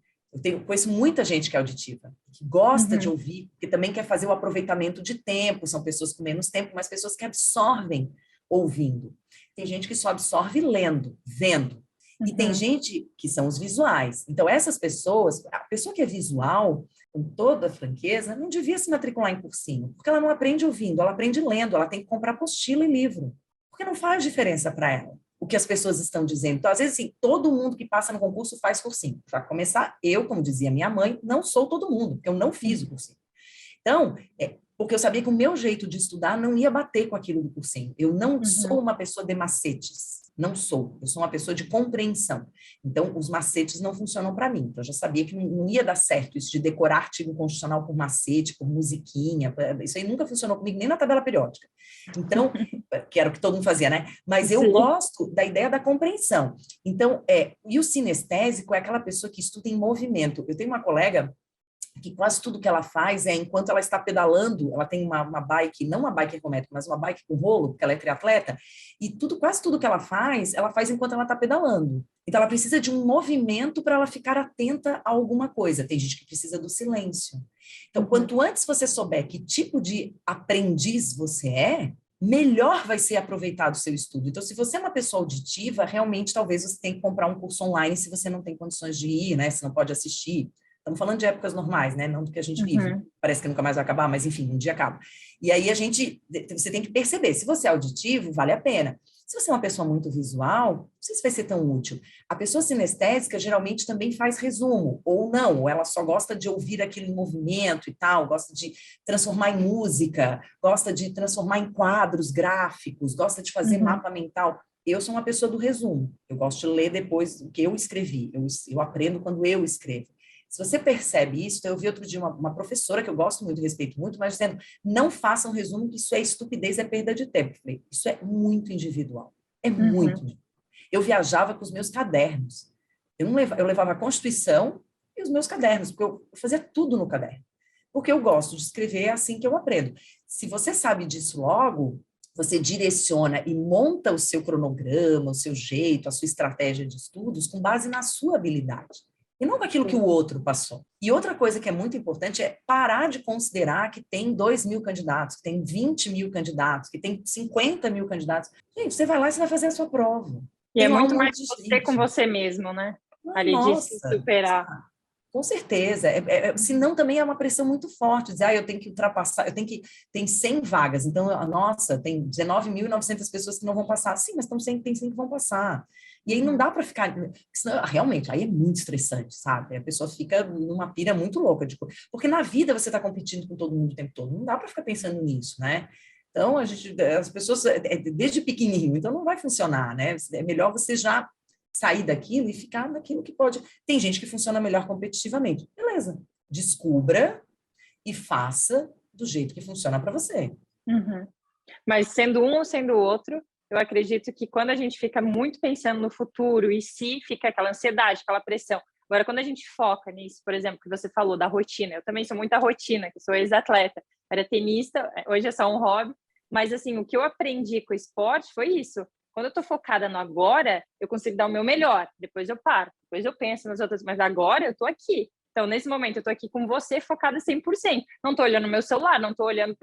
Speaker 2: Conheço muita gente que é auditiva, que gosta de ouvir, que também quer fazer o aproveitamento de tempo, são pessoas com menos tempo, mas pessoas que absorvem ouvindo. Tem gente que só absorve lendo, vendo. E tem gente que são os visuais. Então, essas pessoas, a pessoa que é visual, com toda a franqueza, não devia se matricular em cursinho, porque ela não aprende ouvindo, ela aprende lendo, ela tem que comprar apostila e livro, porque não faz diferença para ela. o que as pessoas estão dizendo. Então, às vezes, assim, todo mundo que passa no concurso faz cursinho. Para começar, eu, como dizia minha mãe, não sou todo mundo, porque eu não fiz o cursinho. Então, porque eu sabia que o meu jeito de estudar não ia bater com aquilo do cursinho. Eu não sou uma pessoa de macetes. Não sou. Eu sou uma pessoa de compreensão. Então, os macetes não funcionam para mim. Então, eu já sabia que não ia dar certo isso de decorar artigo constitucional por macete, por musiquinha. Isso aí nunca funcionou comigo, nem na tabela periódica. Então, que era o que todo mundo fazia, né? Mas eu gosto da ideia da compreensão. Então, e o sinestésico é aquela pessoa que estuda em movimento. Eu tenho uma colega que quase tudo que ela faz enquanto ela está pedalando, ela tem uma bike, não uma bike ergométrica, mas uma bike com rolo, porque ela é triatleta, e quase tudo que ela faz enquanto ela está pedalando. Então, ela precisa de um movimento para ela ficar atenta a alguma coisa. Tem gente que precisa do silêncio. Então, quanto antes você souber que tipo de aprendiz você melhor vai ser aproveitado o seu estudo. Então, se você é uma pessoa auditiva, realmente, talvez você tenha que comprar um curso online se você não tem condições de ir, né? Se não pode assistir. Estamos falando de épocas normais, né? Não do que a gente vive. Parece que nunca mais vai acabar, mas enfim, um dia acaba. E aí você tem que perceber, se você é auditivo, vale a pena. Se você é uma pessoa muito visual, não sei se vai ser tão útil. A pessoa sinestésica geralmente também faz resumo, ou não, ou ela só gosta de ouvir aquilo em movimento e tal, gosta de transformar em música, gosta de transformar em quadros gráficos, gosta de fazer mapa mental. Eu sou uma pessoa do resumo. Eu gosto de ler depois o que eu escrevi. Eu aprendo quando eu escrevo. Se você percebe isso, eu vi outro dia uma professora que eu gosto muito, respeito muito, mas dizendo, não façam resumo, que isso é estupidez, é perda de tempo. Eu falei, isso é muito individual. É muito individual. Eu viajava com os meus cadernos. Eu levava a Constituição e os meus cadernos, porque eu fazia tudo no caderno. Porque eu gosto de escrever, é assim que eu aprendo. Se você sabe disso logo, você direciona e monta o seu cronograma, o seu jeito, a sua estratégia de estudos com base na sua habilidade. E não naquilo que o outro passou. E outra coisa que é muito importante é parar de considerar que tem 2.000 candidatos, que tem 20.000 candidatos, que tem 50.000 candidatos. Gente, você vai lá e você vai fazer a sua prova.
Speaker 1: E é muito mais você com você mesmo, né? Ali de se superar.
Speaker 2: Com certeza. Senão também é uma pressão muito forte. Dizer, eu tenho que ultrapassar, tem 100 vagas. Então, nossa, tem 19.900 pessoas que não vão passar. Sim, mas tem 100 que vão passar. E aí não dá para ficar... Senão, realmente, aí é muito estressante, sabe? A pessoa fica numa pira muito louca. Porque na vida você está competindo com todo mundo o tempo todo. Não dá para ficar pensando nisso, né? Então, as pessoas... desde pequenininho, então não vai funcionar, né? É melhor você já sair daquilo e ficar naquilo que pode... Tem gente que funciona melhor competitivamente. Beleza. Descubra e faça do jeito que funciona para você.
Speaker 1: Mas sendo um ou sendo o outro, eu acredito que quando a gente fica muito pensando no futuro e se fica aquela ansiedade, aquela pressão. Agora, quando a gente foca nisso, por exemplo, que você falou da rotina, eu também sou muita rotina, que sou ex-atleta, era tenista, hoje é só um hobby, mas assim, o que eu aprendi com o esporte foi isso. Quando eu estou focada no agora, eu consigo dar o meu melhor, depois eu paro, depois eu penso nas outras, mas agora eu estou aqui. Então, nesse momento, eu estou aqui com você focada 100%. Não estou olhando o meu celular, não estou olhando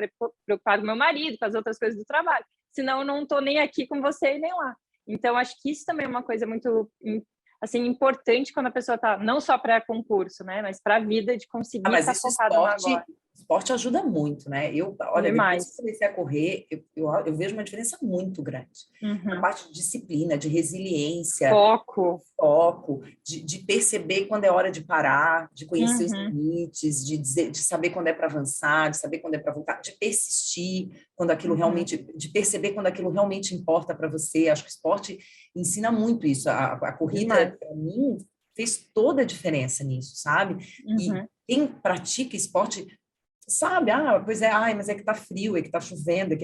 Speaker 1: preocupado com meu marido, com as outras coisas do trabalho. Senão, eu não estou nem aqui com você e nem lá. Então, acho que isso também é uma coisa muito assim, importante quando a pessoa está, não só para concurso, né? Mas para a vida, de conseguir estar focada no agora.
Speaker 2: Esporte ajuda muito, né? Olha, depois que eu comecei a correr, eu vejo uma diferença muito grande. Na parte de disciplina, de resiliência, foco, de perceber quando é hora de parar, de conhecer os limites, de saber quando é para avançar, de saber quando é para voltar, de persistir quando aquilo realmente, de perceber quando aquilo realmente importa para você. Acho que o esporte ensina muito isso. A corrida, para mim, fez toda a diferença nisso, sabe? E quem pratica esporte sabe, pois é, mas é que tá frio, é que tá chovendo,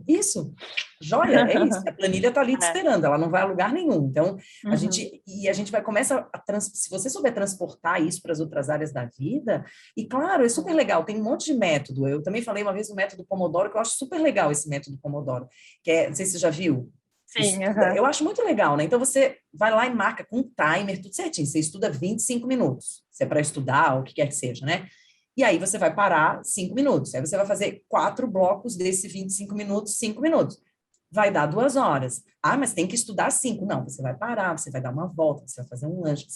Speaker 2: isso, joia, é isso, a planilha tá ali te esperando, ela não vai a lugar nenhum, então, a gente vai começar se você souber transportar isso para as outras áreas da vida, e claro, é super legal, tem um monte de método, eu também falei uma vez do método Pomodoro, que eu acho super legal esse método Pomodoro, que não sei se você já viu.
Speaker 1: Sim,
Speaker 2: eu acho muito legal, né? Então, você vai lá e marca com um timer, tudo certinho. Você estuda 25 minutos. Se é para estudar, ou o que quer que seja, né? E aí, você vai parar 5 minutos. Aí, você vai fazer 4 blocos desse 25 minutos, 5 minutos. Vai dar 2 horas. Mas tem que estudar 5. Não, você vai parar, você vai dar uma volta, você vai fazer um lanche,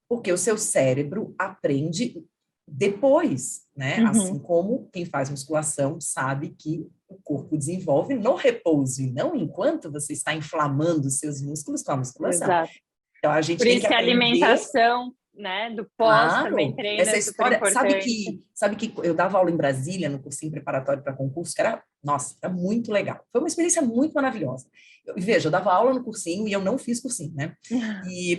Speaker 2: porque o seu cérebro aprende depois, né? Assim como quem faz musculação sabe que o corpo desenvolve no repouso e não enquanto você está inflamando os seus músculos com a musculação.
Speaker 1: Exato.
Speaker 2: Então, a gente
Speaker 1: Por
Speaker 2: tem
Speaker 1: isso
Speaker 2: que
Speaker 1: que a
Speaker 2: aprender...
Speaker 1: alimentação, né, do pós também
Speaker 2: Claro,
Speaker 1: treino
Speaker 2: essa
Speaker 1: é super
Speaker 2: história,
Speaker 1: importante.
Speaker 2: sabe que eu dava aula em Brasília, no cursinho preparatório para concurso, que era, nossa, era muito legal. Foi uma experiência muito maravilhosa. Veja, eu dava aula no cursinho e eu não fiz cursinho, né?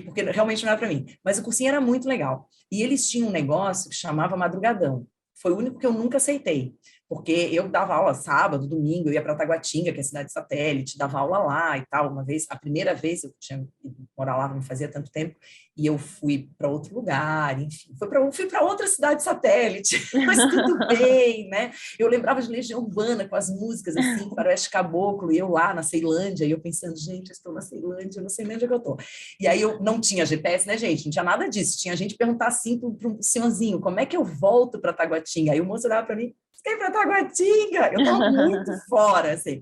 Speaker 2: Porque realmente não era para mim. Mas o cursinho era muito legal. E eles tinham um negócio que chamava madrugadão. Foi o único que eu nunca aceitei, porque eu dava aula sábado, domingo, eu ia para Taguatinga, que é a cidade satélite, dava aula lá e tal. Uma vez, a primeira vez eu tinha ido morar lá, não fazia tanto tempo, e eu fui para outro lugar, enfim, fui para outra cidade satélite, mas tudo bem, né? Eu lembrava de Legião Urbana com as músicas assim, Faroeste Caboclo, e eu lá na Ceilândia, e eu pensando, gente, eu estou na Ceilândia, eu não sei nem onde é que eu estou. E aí eu não tinha GPS, né, gente? Não tinha nada disso. Tinha gente perguntar assim para um senhorzinho, como é que eu volto para Taguatinga? Aí o moço olhava para mim, você quer ir para Taguatinga? Eu estava muito fora, assim.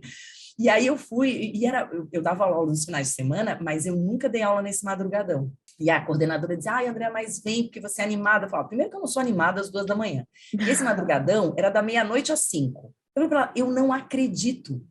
Speaker 2: E aí eu fui, eu dava aula nos finais de semana, mas eu nunca dei aula nesse madrugadão. E a coordenadora dizia, ai, André, mas vem, porque você é animada. Eu falava, primeiro que eu não sou animada às 2 da manhã. E esse madrugadão era da meia-noite às 5. Eu falei para ela, eu não acredito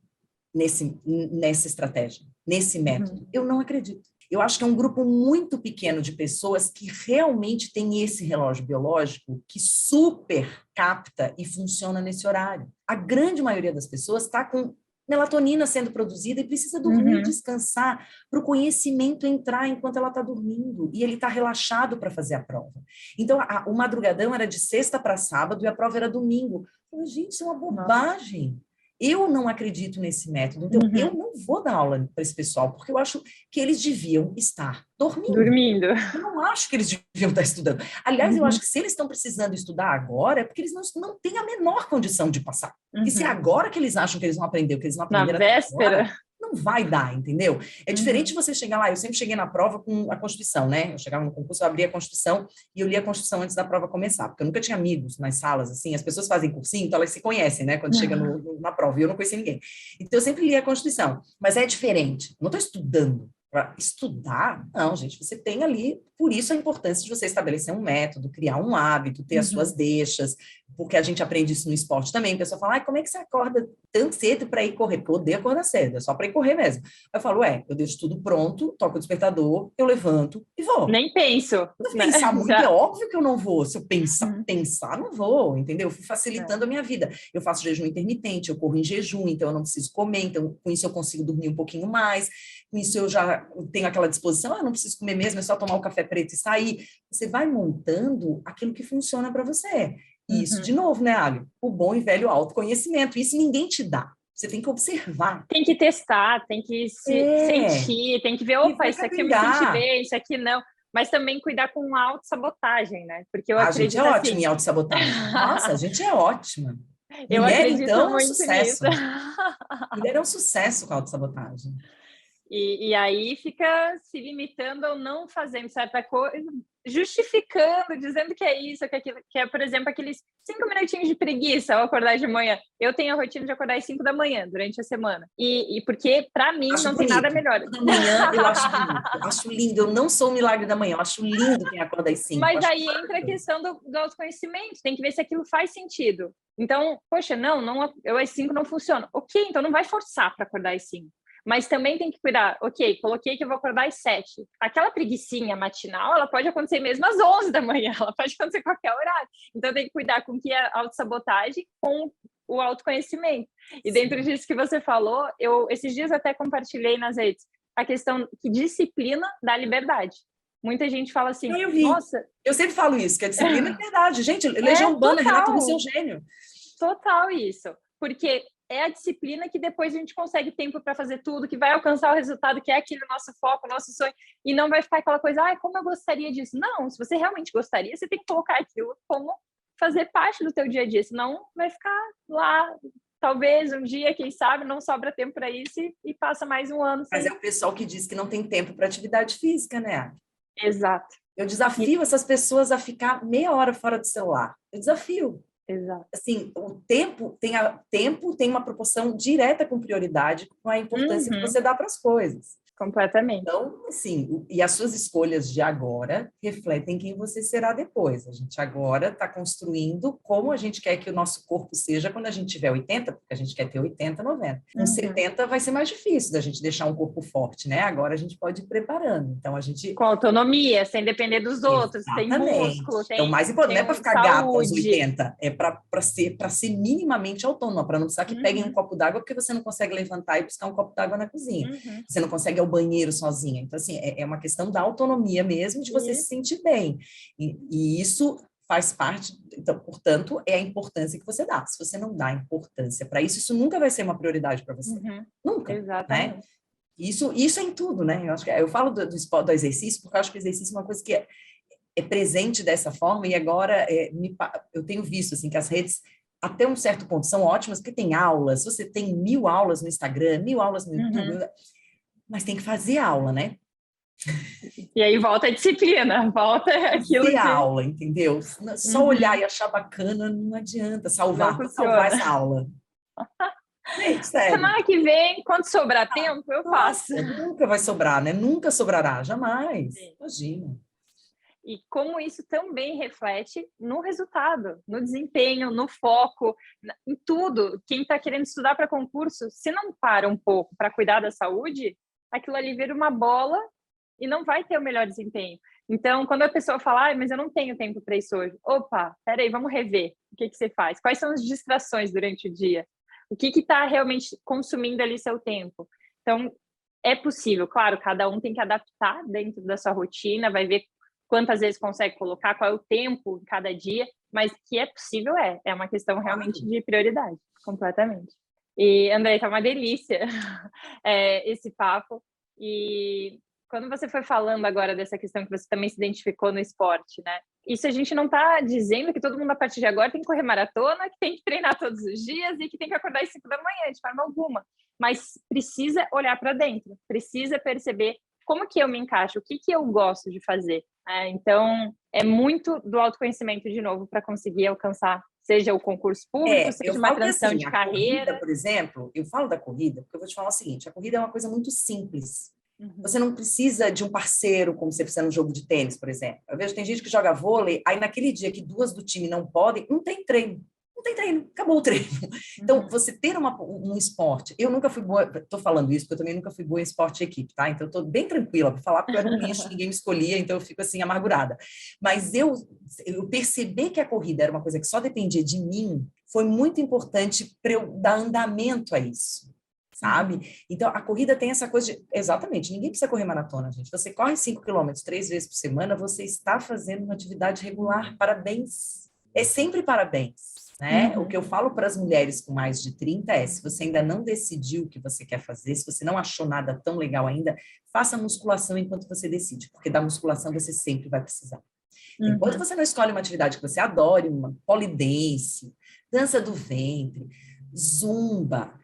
Speaker 2: nessa estratégia, nesse método. Eu não acredito. Eu acho que é um grupo muito pequeno de pessoas que realmente tem esse relógio biológico que super capta e funciona nesse horário. A grande maioria das pessoas está com melatonina sendo produzida e precisa dormir, descansar, para o conhecimento entrar enquanto ela está dormindo, e ele está relaxado para fazer a prova. Então, o madrugadão era de sexta para sábado e a prova era domingo. Eu falei, gente, isso é uma bobagem. Nossa. Eu não acredito nesse método, então eu não vou dar aula para esse pessoal, porque eu acho que eles deviam estar dormindo. Eu não acho que eles deviam estar estudando. Aliás, eu acho que se eles estão precisando estudar agora, é porque eles não têm a menor condição de passar. E se é agora que eles acham que eles vão aprender o que eles não aprenderam
Speaker 1: na véspera,
Speaker 2: agora, não vai dar, entendeu? É diferente você chegar lá, eu sempre cheguei na prova com a Constituição, né? Eu chegava no concurso, eu abria a Constituição e eu lia a Constituição antes da prova começar, porque eu nunca tinha amigos nas salas, assim, as pessoas fazem cursinho, então elas se conhecem, né? Quando chega na prova, e eu não conhecia ninguém. Então eu sempre lia a Constituição, mas é diferente, não estou estudando. Para estudar, não, gente, você tem ali, por isso a importância de você estabelecer um método, criar um hábito, ter as suas deixas, porque a gente aprende isso no esporte também. A pessoa fala, como é que você acorda tão cedo para ir correr? Porque eu odeio acordar cedo, é só para ir correr mesmo. Eu falo, eu deixo tudo pronto, toco o despertador, eu levanto e vou.
Speaker 1: Nem penso.
Speaker 2: Se pensar muito, é óbvio que eu não vou. Se eu pensar, não vou, entendeu? Eu fui facilitando a minha vida. Eu faço jejum intermitente, eu corro em jejum, então eu não preciso comer, então com isso eu consigo dormir um pouquinho mais, com isso eu já tenho aquela disposição, eu não preciso comer mesmo, é só tomar um café preto e sair. Você vai montando aquilo que funciona para você. E isso, de novo, né, Ali? O bom e velho autoconhecimento. Isso ninguém te dá. Você tem que observar.
Speaker 1: Tem que testar, tem que sentir, tem que ver, opa, isso aqui eu me senti bem, isso aqui não. Mas também cuidar com a autossabotagem, né? Porque eu acredito
Speaker 2: assim... A gente é ótima em autossabotagem. Nossa, a gente é ótima.
Speaker 1: Eu
Speaker 2: Mulher,
Speaker 1: acredito
Speaker 2: então, é um
Speaker 1: muito
Speaker 2: sucesso.
Speaker 1: nisso.
Speaker 2: Mulher é um sucesso com a autossabotagem.
Speaker 1: E aí fica se limitando ou não fazendo certa coisa, justificando, dizendo que é isso, que é aquilo, que é, por exemplo, aqueles 5 minutinhos de preguiça ao acordar de manhã. Eu tenho a rotina de acordar às 5 da manhã durante a semana. E porque, para mim,
Speaker 2: acho
Speaker 1: não
Speaker 2: bonito.
Speaker 1: tem nada melhor.
Speaker 2: Da manhã eu acho bonito. Eu acho lindo. Eu não sou o milagre da manhã. Eu acho lindo quem acorda às 5.
Speaker 1: Mas aí entra a questão do autoconhecimento. Tem que ver se aquilo faz sentido. Então, poxa, eu às 5 não funciona. Ok, então não vai forçar para acordar às 5. Mas também tem que cuidar, ok, coloquei que eu vou acordar às 7. Aquela preguicinha matinal, ela pode acontecer mesmo às 11 da manhã, ela pode acontecer a qualquer horário. Então tem que cuidar com que a autossabotagem com o autoconhecimento. E dentro disso que você falou, eu esses dias até compartilhei nas redes a questão que disciplina dá liberdade. Muita gente fala assim,
Speaker 2: eu vi.
Speaker 1: Nossa...
Speaker 2: Eu sempre falo isso, que a disciplina é verdade. Gente, Legião Urbana, Renato Russo é um gênio.
Speaker 1: Total isso. Porque é a disciplina que depois a gente consegue tempo para fazer tudo, que vai alcançar o resultado, que é aquele nosso foco, nosso sonho, e não vai ficar aquela coisa, como eu gostaria disso. Não, se você realmente gostaria, você tem que colocar aquilo como fazer parte do teu dia a dia, senão vai ficar lá, talvez um dia, quem sabe, não sobra tempo para isso e passa mais um ano.
Speaker 2: Mas é o pessoal que diz que não tem tempo para atividade física, né?
Speaker 1: Exato.
Speaker 2: Eu desafio essas pessoas a ficar meia hora fora do celular. Eu desafio.
Speaker 1: Exato.
Speaker 2: Assim, o tempo tem uma proporção direta com prioridade, com a importância que você dá para as coisas.
Speaker 1: Completamente.
Speaker 2: Então, assim, e as suas escolhas de agora refletem quem você será depois. A gente agora está construindo como a gente quer que o nosso corpo seja quando a gente tiver 80, porque a gente quer ter 80, 90. Com 70 vai ser mais difícil da gente deixar um corpo forte, né? Agora a gente pode ir preparando. Então, a gente...
Speaker 1: Com autonomia, sem depender dos outros. Tem
Speaker 2: Exatamente.
Speaker 1: músculo,
Speaker 2: Então, o
Speaker 1: tem,
Speaker 2: mais importante
Speaker 1: tem
Speaker 2: não é para ficar gato aos
Speaker 1: saúde.
Speaker 2: 80, é para ser minimamente autônoma, para não precisar que peguem um copo d'água porque você não consegue levantar e buscar um copo d'água na cozinha. Você não consegue ir ao banheiro sozinha. Então, assim, é uma questão da autonomia mesmo, de você se sentir bem. E isso faz parte, então, portanto, é a importância que você dá. Se você não dá importância para isso, isso nunca vai ser uma prioridade para você. Nunca,
Speaker 1: Exatamente.
Speaker 2: né? Isso é em tudo, né? Eu acho que eu falo do esporte, do exercício, porque eu acho que o exercício é uma coisa que é presente dessa forma, e agora eu tenho visto assim, que as redes, até um certo ponto, são ótimas, porque tem aulas, você tem 1000 aulas no Instagram, 1000 aulas no YouTube, mas tem que fazer aula, né?
Speaker 1: E aí volta a disciplina, volta aquilo
Speaker 2: Fazer
Speaker 1: que...
Speaker 2: aula, entendeu? Só olhar e achar bacana não adianta salvar essa aula. Gente, sério.
Speaker 1: Semana que vem, quando sobrar tempo, eu faço.
Speaker 2: Nunca vai sobrar, né? Nunca sobrará, jamais.
Speaker 1: Sim.
Speaker 2: Imagina.
Speaker 1: E como isso também reflete no resultado, no desempenho, no foco, em tudo. Quem está querendo estudar para concurso, se não para um pouco para cuidar da saúde, aquilo ali vira uma bola e não vai ter o melhor desempenho. Então, quando a pessoa fala, mas eu não tenho tempo para isso hoje. Opa, peraí, vamos rever. O que você faz? Quais são as distrações durante o dia? O que está realmente consumindo ali seu tempo? Então, é possível. Claro, cada um tem que adaptar dentro da sua rotina, vai ver quantas vezes consegue colocar, qual é o tempo em cada dia, mas que é possível é uma questão realmente de prioridade, completamente. E, André, tá uma delícia esse papo. E quando você foi falando agora dessa questão que você também se identificou no esporte, né? Isso a gente não está dizendo que todo mundo a partir de agora tem que correr maratona, que tem que treinar todos os dias e que tem que acordar às 5 da manhã, de forma alguma. Mas precisa olhar para dentro, precisa perceber como que eu me encaixo, o que eu gosto de fazer. Então, é muito do autoconhecimento, de novo, para conseguir alcançar, seja o concurso público, seja uma transição de carreira.
Speaker 2: Corrida, por exemplo, eu falo da corrida, porque eu vou te falar o seguinte, a corrida é uma coisa muito simples. Você não precisa de um parceiro, como você precisa no jogo de tênis, por exemplo. Eu vejo, tem gente que joga vôlei, aí naquele dia que 2 do time não podem, não tem treino. Não tem treino, acabou o treino. Então, você ter um esporte... Eu nunca fui boa... Estou falando isso, porque eu também nunca fui boa em esporte de equipe, tá? Então, eu estou bem tranquila para falar, porque eu era um lixo, ninguém me escolhia, então eu fico assim, amargurada. Mas eu perceber que a corrida era uma coisa que só dependia de mim, foi muito importante para eu dar andamento a isso. Sabe? Então, a corrida tem essa coisa de... Exatamente, ninguém precisa correr maratona, gente. Você corre 5 quilômetros 3 vezes por semana, você está fazendo uma atividade regular. Parabéns. É sempre parabéns, né? O que eu falo para as mulheres com mais de 30 é, se você ainda não decidiu o que você quer fazer, se você não achou nada tão legal ainda, faça musculação enquanto você decide, porque da musculação você sempre vai precisar. Enquanto você não escolhe uma atividade que você adore, uma polidense, dança do ventre, zumba,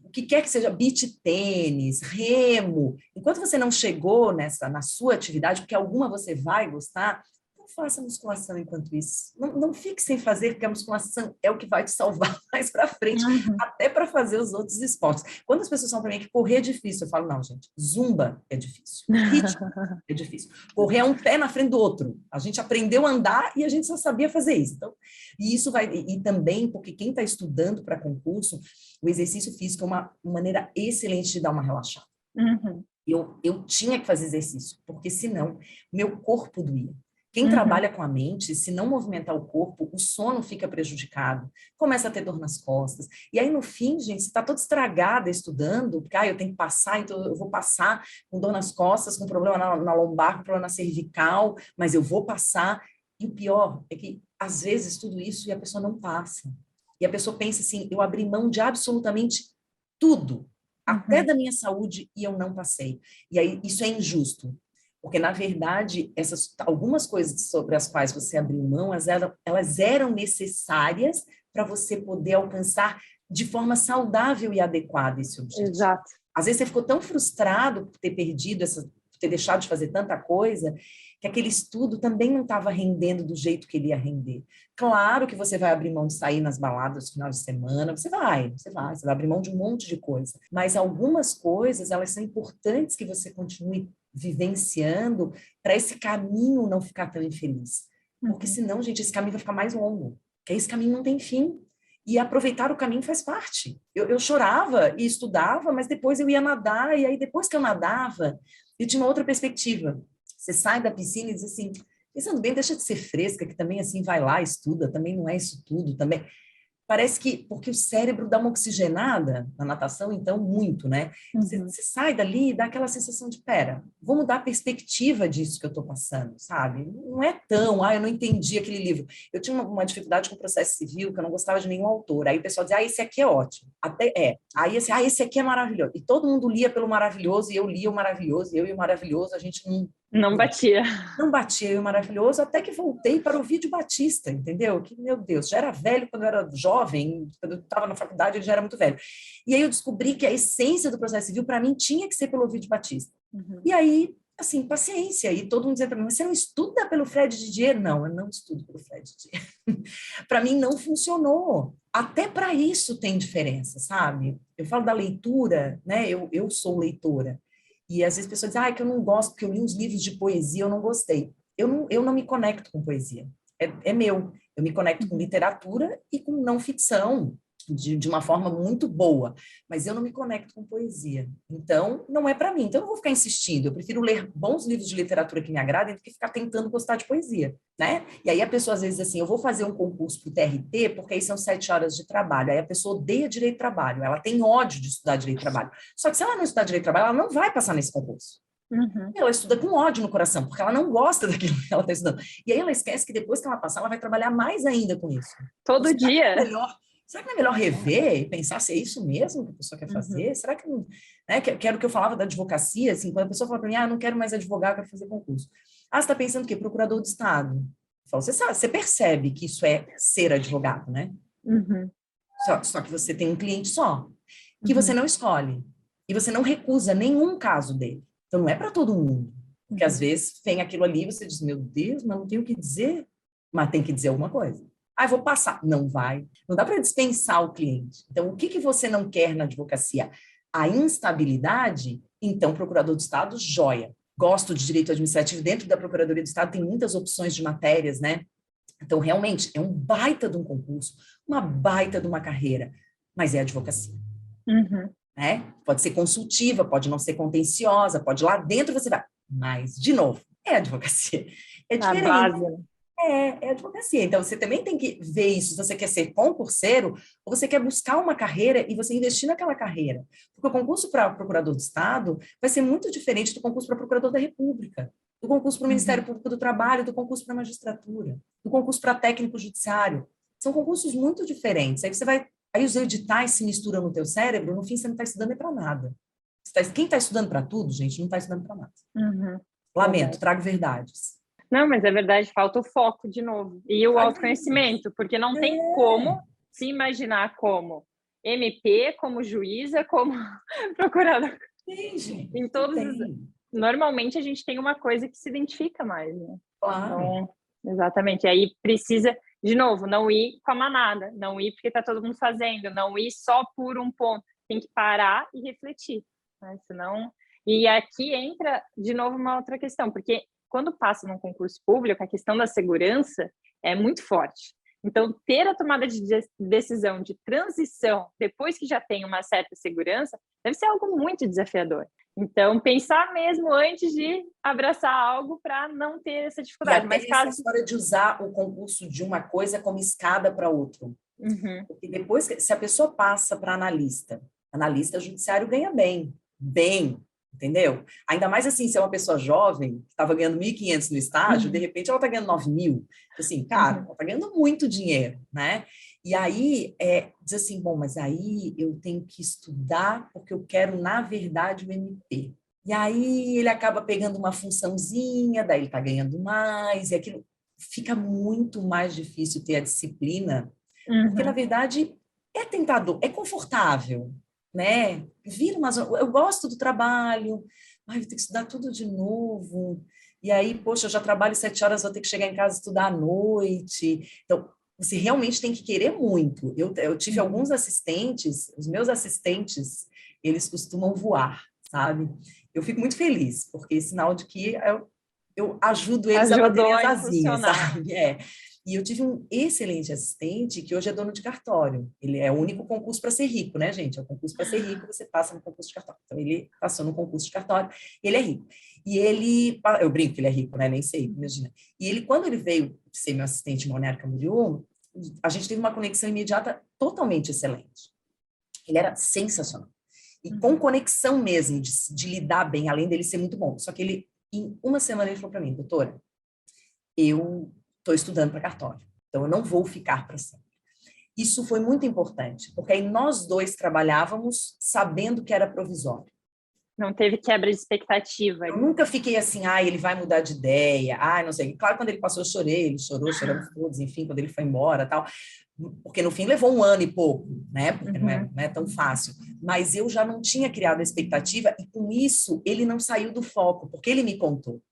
Speaker 2: o que quer que seja, beach tênis, remo, enquanto você não chegou na sua atividade, porque alguma você vai gostar, não faça musculação enquanto isso. Não fique sem fazer, porque a musculação é o que vai te salvar mais para frente, até para fazer os outros esportes. Quando as pessoas falam para mim que correr é difícil, eu falo, não, gente, zumba é difícil, ritmo é difícil. Correr é um pé na frente do outro. A gente aprendeu a andar e a gente só sabia fazer isso. Então, e isso vai... E também, porque quem está estudando para concurso, o exercício físico é uma maneira excelente de dar uma relaxada. Eu tinha que fazer exercício, porque senão meu corpo doía. Quem trabalha com a mente, se não movimentar o corpo, o sono fica prejudicado, começa a ter dor nas costas. E aí, no fim, gente, você está toda estragada estudando, porque eu tenho que passar, então eu vou passar com dor nas costas, com problema na lombar, com problema na cervical, mas eu vou passar. E o pior é que, às vezes, tudo isso e a pessoa não passa. E a pessoa pensa assim, eu abri mão de absolutamente tudo, até da minha saúde, e eu não passei. E aí, isso é injusto. Porque, na verdade, algumas coisas sobre as quais você abriu mão, elas eram necessárias para você poder alcançar de forma saudável e adequada esse objetivo.
Speaker 1: Exato.
Speaker 2: Às vezes você ficou tão frustrado por ter perdido ter deixado de fazer tanta coisa, que aquele estudo também não estava rendendo do jeito que ele ia render. Claro que você vai abrir mão de sair nas baladas no final de semana, você vai abrir mão de um monte de coisa. Mas algumas coisas, elas são importantes que você continue vivenciando para esse caminho não ficar tão infeliz. Porque senão, gente, esse caminho vai ficar mais longo. Porque esse caminho não tem fim. E aproveitar o caminho faz parte. Eu chorava e estudava, mas depois eu ia nadar, e aí depois que eu nadava, eu tinha uma outra perspectiva. Você sai da piscina e diz assim, pensando bem, deixa de ser fresca, que também assim vai lá, estuda, também não é isso tudo, também. Parece que, porque o cérebro dá uma oxigenada na natação, então, muito, né? Você sai dali e dá aquela sensação de, pera, vou mudar a perspectiva disso que eu estou passando, sabe? Não é tão, eu não entendi aquele livro. Eu tinha uma dificuldade com o processo civil, que eu não gostava de nenhum autor. Aí o pessoal dizia, esse aqui é ótimo. Até é. Aí, esse aqui é maravilhoso. E todo mundo lia pelo maravilhoso, e eu lia o maravilhoso, e eu e o maravilhoso, a gente
Speaker 1: não batia.
Speaker 2: Não batia o maravilhoso, até que voltei para o Ovidio Batista, entendeu? Que, meu Deus, já era velho quando eu era jovem, quando eu estava na faculdade, ele já era muito velho. E aí eu descobri que a essência do processo civil, para mim, tinha que ser pelo Ovidio Batista. E aí, assim, paciência. E todo mundo dizia para mim, você não estuda pelo Fred Didier? Não, eu não estudo pelo Fred Didier. Para mim, não funcionou. Até para isso tem diferença, sabe? Eu falo da leitura, né? Eu sou leitora. E às vezes as pessoas dizem, que eu não gosto, porque eu li uns livros de poesia, eu não gostei. Eu não me conecto com poesia. É meu. Eu me conecto com literatura e com não ficção, de uma forma muito boa. Mas eu não me conecto com poesia. Então, não é para mim. Então, eu não vou ficar insistindo. Eu prefiro ler bons livros de literatura que me agradem do que ficar tentando gostar de poesia, né? E aí a pessoa, às vezes, assim, eu vou fazer um concurso para o TRT, porque aí são 7 horas de trabalho. Aí a pessoa odeia direito de trabalho. Ela tem ódio de estudar direito de trabalho. Só que se ela não estudar direito de trabalho, ela não vai passar nesse concurso. Ela estuda com ódio no coração, porque ela não gosta daquilo que ela está estudando. E aí ela esquece que depois que ela passar, ela vai trabalhar mais ainda com isso.
Speaker 1: Todo dia.
Speaker 2: Será que não é melhor rever e pensar se é isso mesmo que a pessoa quer fazer? Será que não... Né, que era o que eu falava da advocacia, assim, quando a pessoa fala para mim, não quero mais advogar, quero fazer concurso. Você está pensando o quê? Procurador de Estado. Eu falo, você percebe que isso é ser advogado, né? Só que você tem um cliente só, que você não escolhe. E você não recusa nenhum caso dele. Então, não é para todo mundo. Porque, às vezes, vem aquilo ali e você diz, meu Deus, mas não tenho o que dizer. Mas tem que dizer alguma coisa. Vou passar. Não vai. Não dá para dispensar o cliente. Então, o que você não quer na advocacia? A instabilidade? Então, procurador do Estado, joia. Gosto de direito administrativo. Dentro da Procuradoria do Estado tem muitas opções de matérias, né? Então, realmente, é um baita de um concurso, uma baita de uma carreira, mas é advocacia. Né? Pode ser consultiva, pode não ser contenciosa, pode lá dentro você vai. Mas, de novo, é advocacia. É diferente.
Speaker 1: A base.
Speaker 2: É advocacia. Então, você também tem que ver isso. Se você quer ser concurseiro, ou você quer buscar uma carreira e você investir naquela carreira. Porque o concurso para procurador do Estado vai ser muito diferente do concurso para procurador da República, do concurso para o Ministério Público do Trabalho, do concurso para a magistratura, do concurso para técnico judiciário. São concursos muito diferentes. Aí os editais se misturam no teu cérebro, no fim você não está estudando para nada. Quem está estudando para tudo, gente, não está estudando para nada. Lamento, trago verdades.
Speaker 1: Não, mas é verdade, falta o foco de novo. E o autoconhecimento, porque não tem como se imaginar como MP, como juíza, como procurador.
Speaker 2: Sim, gente.
Speaker 1: Em todos Normalmente a gente tem uma coisa que se identifica mais, né?
Speaker 2: Claro.
Speaker 1: Então, exatamente. E aí precisa, de novo, não ir com a manada, não ir porque está todo mundo fazendo, não ir só por um ponto. Tem que parar e refletir, né? Senão... E aqui entra, de novo, uma outra questão, porque quando passa num concurso público, a questão da segurança é muito forte. Então, ter a tomada de decisão de transição, depois que já tem uma certa segurança, deve ser algo muito desafiador. Então, pensar mesmo antes de abraçar algo para não ter essa dificuldade.
Speaker 2: Mas essa história de usar o concurso de uma coisa como escada para outra. Porque depois, se a pessoa passa para analista judiciário ganha bem. Entendeu? Ainda mais assim, se é uma pessoa jovem, que estava ganhando 1.500 no estágio, de repente ela está ganhando 9.000. Assim, cara, ela está ganhando muito dinheiro, né? E aí, diz assim, bom, mas aí eu tenho que estudar porque eu quero, na verdade, o MP. E aí ele acaba pegando uma funçãozinha, daí ele está ganhando mais, e aquilo fica muito mais difícil ter a disciplina, porque, na verdade, é tentador, é confortável, né? Eu gosto do trabalho, ai, vou ter que estudar tudo de novo. E aí, poxa, eu já trabalho 7 horas, vou ter que chegar em casa e estudar à noite. Então, você realmente tem que querer muito. Eu tive alguns assistentes, os meus assistentes, eles costumam voar, sabe? Eu fico muito feliz, porque é sinal de que eu ajudo eles a baterem
Speaker 1: Ajudou
Speaker 2: as
Speaker 1: a
Speaker 2: asinhas,
Speaker 1: impulsionar.
Speaker 2: sabe? E eu tive um excelente assistente que hoje é dono de cartório. Ele é o único concurso para ser rico, né, gente? É o concurso para ser rico, você passa no concurso de cartório. Então, ele passou no concurso de cartório e ele é rico. E ele, eu brinco que ele é rico, né? Nem sei, imagina. E ele, quando ele veio ser meu assistente em Balneário Camboriú, a gente teve uma conexão imediata totalmente excelente. Ele era sensacional. E com conexão mesmo, de lidar bem, além dele ser muito bom. Só que ele, em uma semana, ele falou para mim, doutora, eu estou estudando para cartório, então eu não vou ficar para sempre. Isso foi muito importante, porque aí nós dois trabalhávamos sabendo que era provisório.
Speaker 1: Não teve quebra de expectativa
Speaker 2: Eu
Speaker 1: ali.
Speaker 2: nunca fiquei assim, ele vai mudar de ideia, não sei. Claro, quando ele passou, eu chorei, ele chorou, choramos todos, enfim, quando ele foi embora, tal. Porque no fim levou 1 ano e pouco, né? Porque não é tão fácil. Mas eu já não tinha criado a expectativa e com isso ele não saiu do foco, porque ele me contou.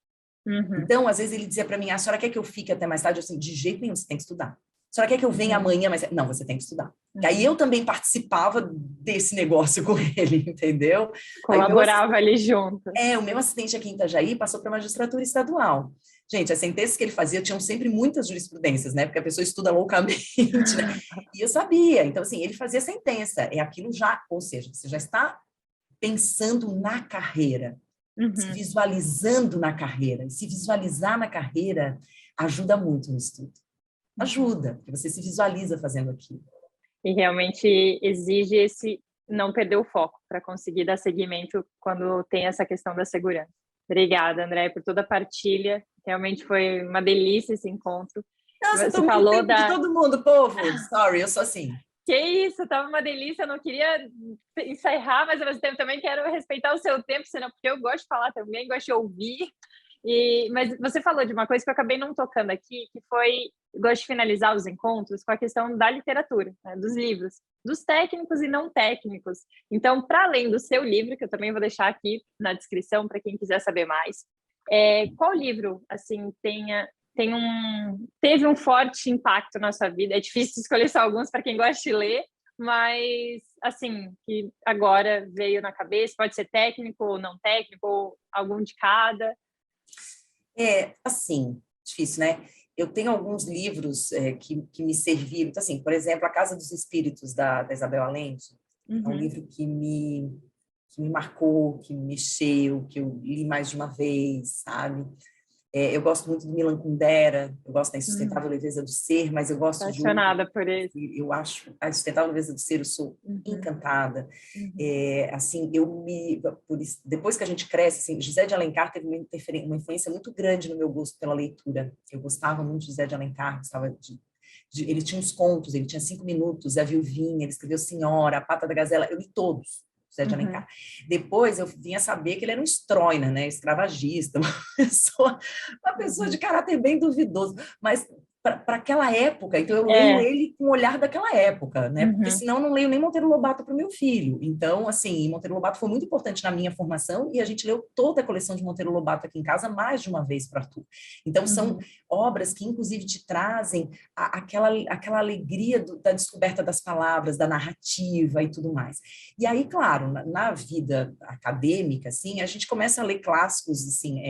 Speaker 2: Então, às vezes ele dizia para mim, a senhora quer que eu fique até mais tarde? Eu assim, de jeito nenhum, você tem que estudar. A senhora quer que eu venha amanhã? Mas não, você tem que estudar. E aí eu também participava desse negócio com ele, entendeu? Aí
Speaker 1: Colaborava ali junto.
Speaker 2: o meu assistente aqui em Itajaí passou para a magistratura estadual. Gente, as sentenças que ele fazia tinham sempre muitas jurisprudências, né? Porque a pessoa estuda loucamente, né? E eu sabia. Então, assim, ele fazia sentença. É aquilo já, ou seja, você já está pensando na carreira, se visualizando na carreira. E se visualizar na carreira ajuda muito no estudo. Ajuda, porque você se visualiza fazendo aquilo.
Speaker 1: E realmente exige esse não perder o foco para conseguir dar seguimento quando tem essa questão da segurança. Obrigada, André, por toda a partilha. Realmente foi uma delícia esse encontro.
Speaker 2: Nossa, eu
Speaker 1: Você
Speaker 2: tomei o
Speaker 1: falou
Speaker 2: tempo de todo mundo, povo. Sorry, eu sou assim.
Speaker 1: Que isso, estava uma delícia. Eu não queria encerrar, mas ao mesmo tempo também quero respeitar o seu tempo, senão porque eu gosto de falar também, gosto de ouvir. Mas você falou de uma coisa que eu acabei não tocando aqui, que foi, gosto de finalizar os encontros com a questão da literatura, né, dos livros, dos técnicos e não técnicos. Então, para além do seu livro, que eu também vou deixar aqui na descrição para quem quiser saber mais, qual livro, assim, teve um forte impacto na sua vida? É difícil escolher só alguns para quem gosta de ler, mas, assim, que agora veio na cabeça, pode ser técnico ou não técnico, ou algum de cada.
Speaker 2: Assim, difícil, né? Eu tenho alguns livros que me serviram. Então, assim, por exemplo, A Casa dos Espíritos, da Isabel Allende, é um livro que me marcou, que me mexeu, que eu li mais de uma vez, sabe? Eu gosto muito do Milan Kundera, eu gosto da Insustentável Leveza do Ser, mas eu gosto de outro.
Speaker 1: Apaixonada por ele.
Speaker 2: Eu acho a Insustentável Leveza do Ser, eu sou encantada. Assim, depois que a gente cresce, assim, José de Alencar teve uma influência muito grande no meu gosto pela leitura. Eu gostava muito de José de Alencar, ele tinha uns contos, ele tinha 5 minutos, A Viuvinha, ele escreveu Senhora, A Pata da Gazela, eu li todos. José de Alencar. Depois eu vim a saber que ele era um estroina, né, escravagista, uma pessoa de caráter bem duvidoso, mas para aquela época, então eu leio ele com o olhar daquela época, né? Porque senão eu não leio nem Monteiro Lobato para o meu filho. Então, assim, Monteiro Lobato foi muito importante na minha formação e a gente leu toda a coleção de Monteiro Lobato aqui em casa mais de uma vez para Arthur. Então, são obras que, inclusive, te trazem aquela alegria da descoberta das palavras, da narrativa e tudo mais. E aí, claro, na vida acadêmica, assim, a gente começa a ler clássicos, assim,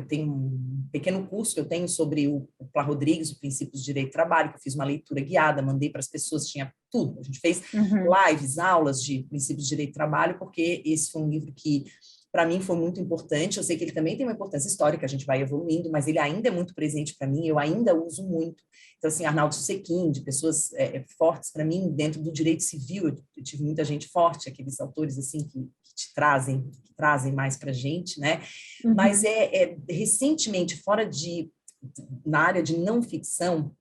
Speaker 2: tem um pequeno curso que eu tenho sobre o Plá Rodrigues, o Princípios de Direito do Trabalho, que eu fiz uma leitura guiada, mandei para as pessoas, tinha tudo. A gente fez lives, aulas de Princípios de Direito do Trabalho, porque esse foi um livro que, para mim, foi muito importante. Eu sei que ele também tem uma importância histórica, a gente vai evoluindo, mas ele ainda é muito presente para mim, eu ainda uso muito. Então, assim, Arnaldo Sequin, de pessoas fortes para mim, dentro do direito civil, eu tive muita gente forte, aqueles autores, assim, que te trazem mais para a gente, né? Mas recentemente, na área de não ficção,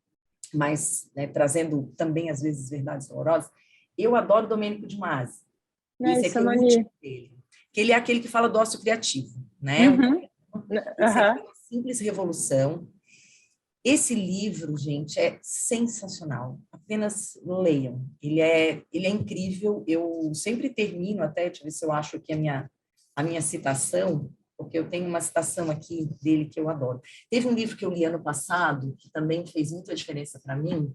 Speaker 2: mas trazendo também, às vezes, verdades dolorosas, eu adoro Domênico de Masi. Esse aqui é o último dele. Que ele é aquele que fala do ócio criativo, né? Esse aqui é uma simples revolução. Esse livro, gente, é sensacional. Apenas leiam. Ele é incrível. Eu sempre termino, até, deixa eu ver se eu acho aqui a minha a minha citação, porque eu tenho uma citação aqui dele que eu adoro. Teve um livro que eu li ano passado, que também fez muita diferença para mim,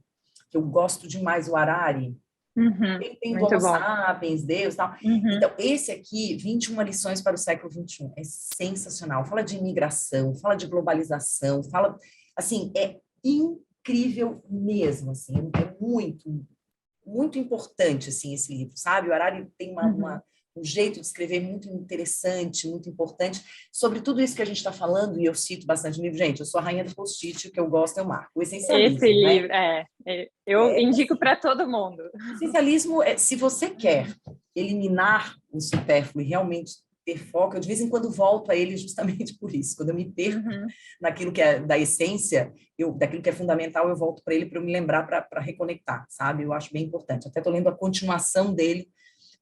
Speaker 2: que eu gosto demais, o Harari. Ele tem do
Speaker 1: Muito
Speaker 2: Homo
Speaker 1: bom.
Speaker 2: sapiens, Deus e tal. Então, esse aqui, 21 lições para o século XXI, é sensacional. Fala de imigração, fala de globalização, fala, assim, é incrível mesmo, assim, é muito, muito importante, assim, esse livro, sabe? O Harari tem um jeito de escrever muito interessante, muito importante, sobre tudo isso que a gente está falando, e eu cito bastante no livro. Gente, eu sou a rainha do post-it, o que eu gosto é o marco. O essencialismo,
Speaker 1: Esse
Speaker 2: né?
Speaker 1: livro, eu indico
Speaker 2: Assim,
Speaker 1: para todo mundo.
Speaker 2: o essencialismo, se você quer eliminar o supérfluo e realmente ter foco, eu de vez em quando volto a ele justamente por isso. Quando eu me perco naquilo que é da essência, daquilo que é fundamental, eu volto para ele para eu me lembrar, para reconectar, sabe? Eu acho bem importante. Até estou lendo a continuação dele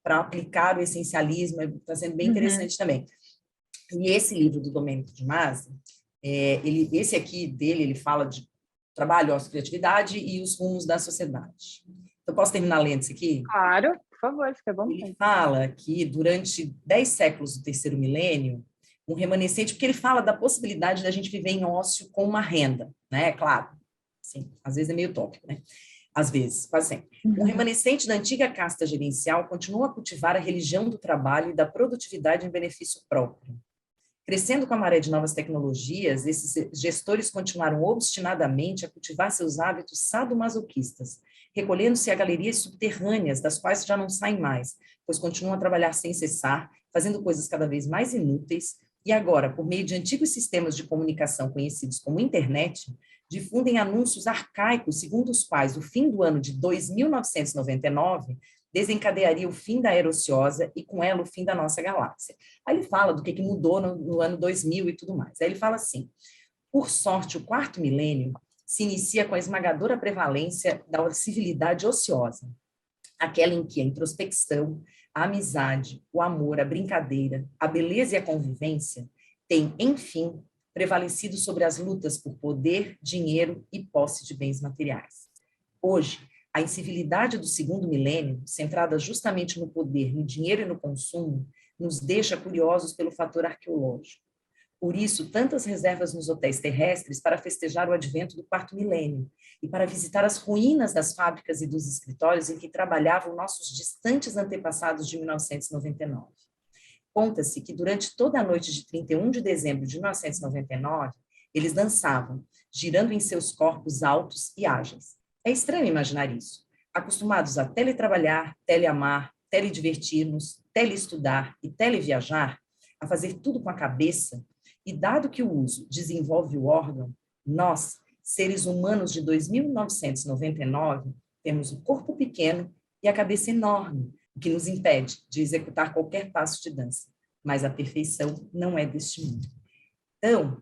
Speaker 2: para aplicar o essencialismo, está sendo bem interessante também. E esse livro do Domênico de Masi, esse aqui dele, ele fala de trabalho, ócio, criatividade e os rumos da sociedade. Eu posso terminar lendo isso aqui?
Speaker 1: Claro, por favor, fica bom.
Speaker 2: Ele fala que durante 10 séculos do terceiro milênio, um remanescente, porque ele fala da possibilidade da gente viver em ócio com uma renda, né? Claro, assim, às vezes é meio utópico, né? Às vezes, quase sempre. Um remanescente da antiga casta gerencial continua a cultivar a religião do trabalho e da produtividade em benefício próprio. Crescendo com a maré de novas tecnologias, esses gestores continuaram obstinadamente a cultivar seus hábitos sadomasoquistas, recolhendo-se a galerias subterrâneas, das quais já não saem mais, pois continuam a trabalhar sem cessar, fazendo coisas cada vez mais inúteis, e agora, por meio de antigos sistemas de comunicação conhecidos como internet, difundem anúncios arcaicos segundo os quais o fim do ano de 2999 desencadearia o fim da era ociosa e, com ela, o fim da nossa galáxia. Aí ele fala do que mudou no ano 2000 e tudo mais. Aí ele fala assim, por sorte, o quarto milênio se inicia com a esmagadora prevalência da civilidade ociosa, aquela em que a introspecção, a amizade, o amor, a brincadeira, a beleza e a convivência têm, enfim, prevalecido sobre as lutas por poder, dinheiro e posse de bens materiais. Hoje, a incivilidade do segundo milênio, centrada justamente no poder, no dinheiro e no consumo, nos deixa curiosos pelo fator arqueológico. Por isso, tantas reservas nos hotéis terrestres para festejar o advento do quarto milênio e para visitar as ruínas das fábricas e dos escritórios em que trabalhavam nossos distantes antepassados de 1999. Conta-se que durante toda a noite de 31 de dezembro de 1999, eles dançavam, girando em seus corpos altos e ágeis. É estranho imaginar isso. Acostumados a teletrabalhar, teleamar, teledivertir-nos, teleestudar e televiajar, a fazer tudo com a cabeça, e dado que o uso desenvolve o órgão, nós, seres humanos de 2999, temos o corpo pequeno e a cabeça enorme, o que nos impede de executar qualquer passo de dança. Mas a perfeição não é deste mundo. Então,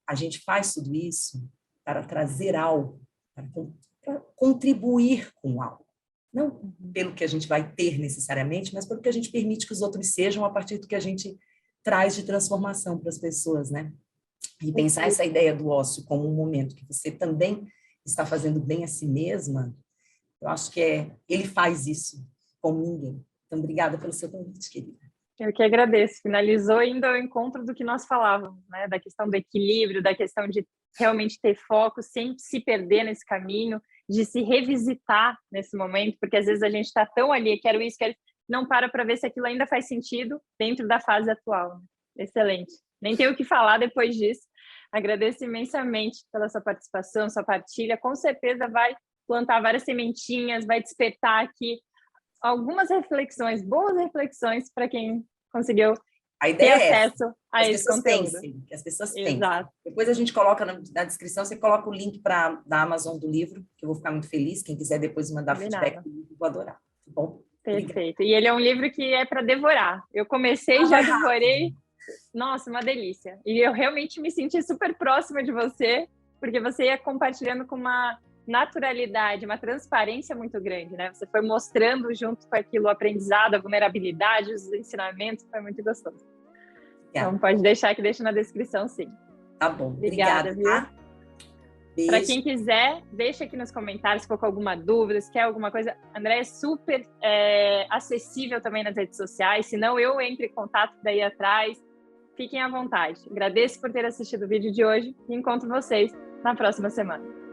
Speaker 2: a gente faz tudo isso para trazer algo, para contribuir com algo. Não pelo que a gente vai ter necessariamente, mas pelo que a gente permite que os outros sejam a partir do que a gente traz de transformação para as pessoas, né? E pensar essa ideia do ócio como um momento que você também está fazendo bem a si mesma, eu acho que ele faz isso como ninguém. Então, obrigada pelo seu convite, querida.
Speaker 1: Eu que agradeço. Finalizou indo ao encontro do que nós falávamos, né? Da questão do equilíbrio, da questão de realmente ter foco, sem se perder nesse caminho, de se revisitar nesse momento, porque às vezes a gente está tão ali, quero isso, não para ver se aquilo ainda faz sentido dentro da fase atual. Excelente. Nem tenho o que falar depois disso. Agradeço imensamente pela sua participação, sua partilha. Com certeza vai plantar várias sementinhas, vai despertar aqui algumas reflexões, boas reflexões para quem conseguiu ter acesso a esse conteúdo.
Speaker 2: Que as pessoas pensem. Depois a gente coloca na descrição, você coloca o link da Amazon do livro, que eu vou ficar muito feliz. Quem quiser depois mandar feedback do livro, vou adorar. Tá bom?
Speaker 1: Perfeito. Obrigada. E ele é um livro que é para devorar. Eu comecei, já devorei. Nossa, uma delícia. E eu realmente me senti super próxima de você, porque você ia compartilhando com uma naturalidade, uma transparência muito grande, né? Você foi mostrando junto com aquilo o aprendizado, a vulnerabilidade, os ensinamentos, foi muito gostoso. Então pode deixar que deixa na descrição, sim.
Speaker 2: Tá bom.
Speaker 1: Obrigada, viu?
Speaker 2: Tá?
Speaker 1: Para quem quiser, deixa aqui nos comentários se for com alguma dúvida, se quer alguma coisa. André é super acessível também nas redes sociais, senão eu entro em contato daí atrás. Fiquem à vontade. Agradeço por ter assistido o vídeo de hoje e encontro vocês na próxima semana.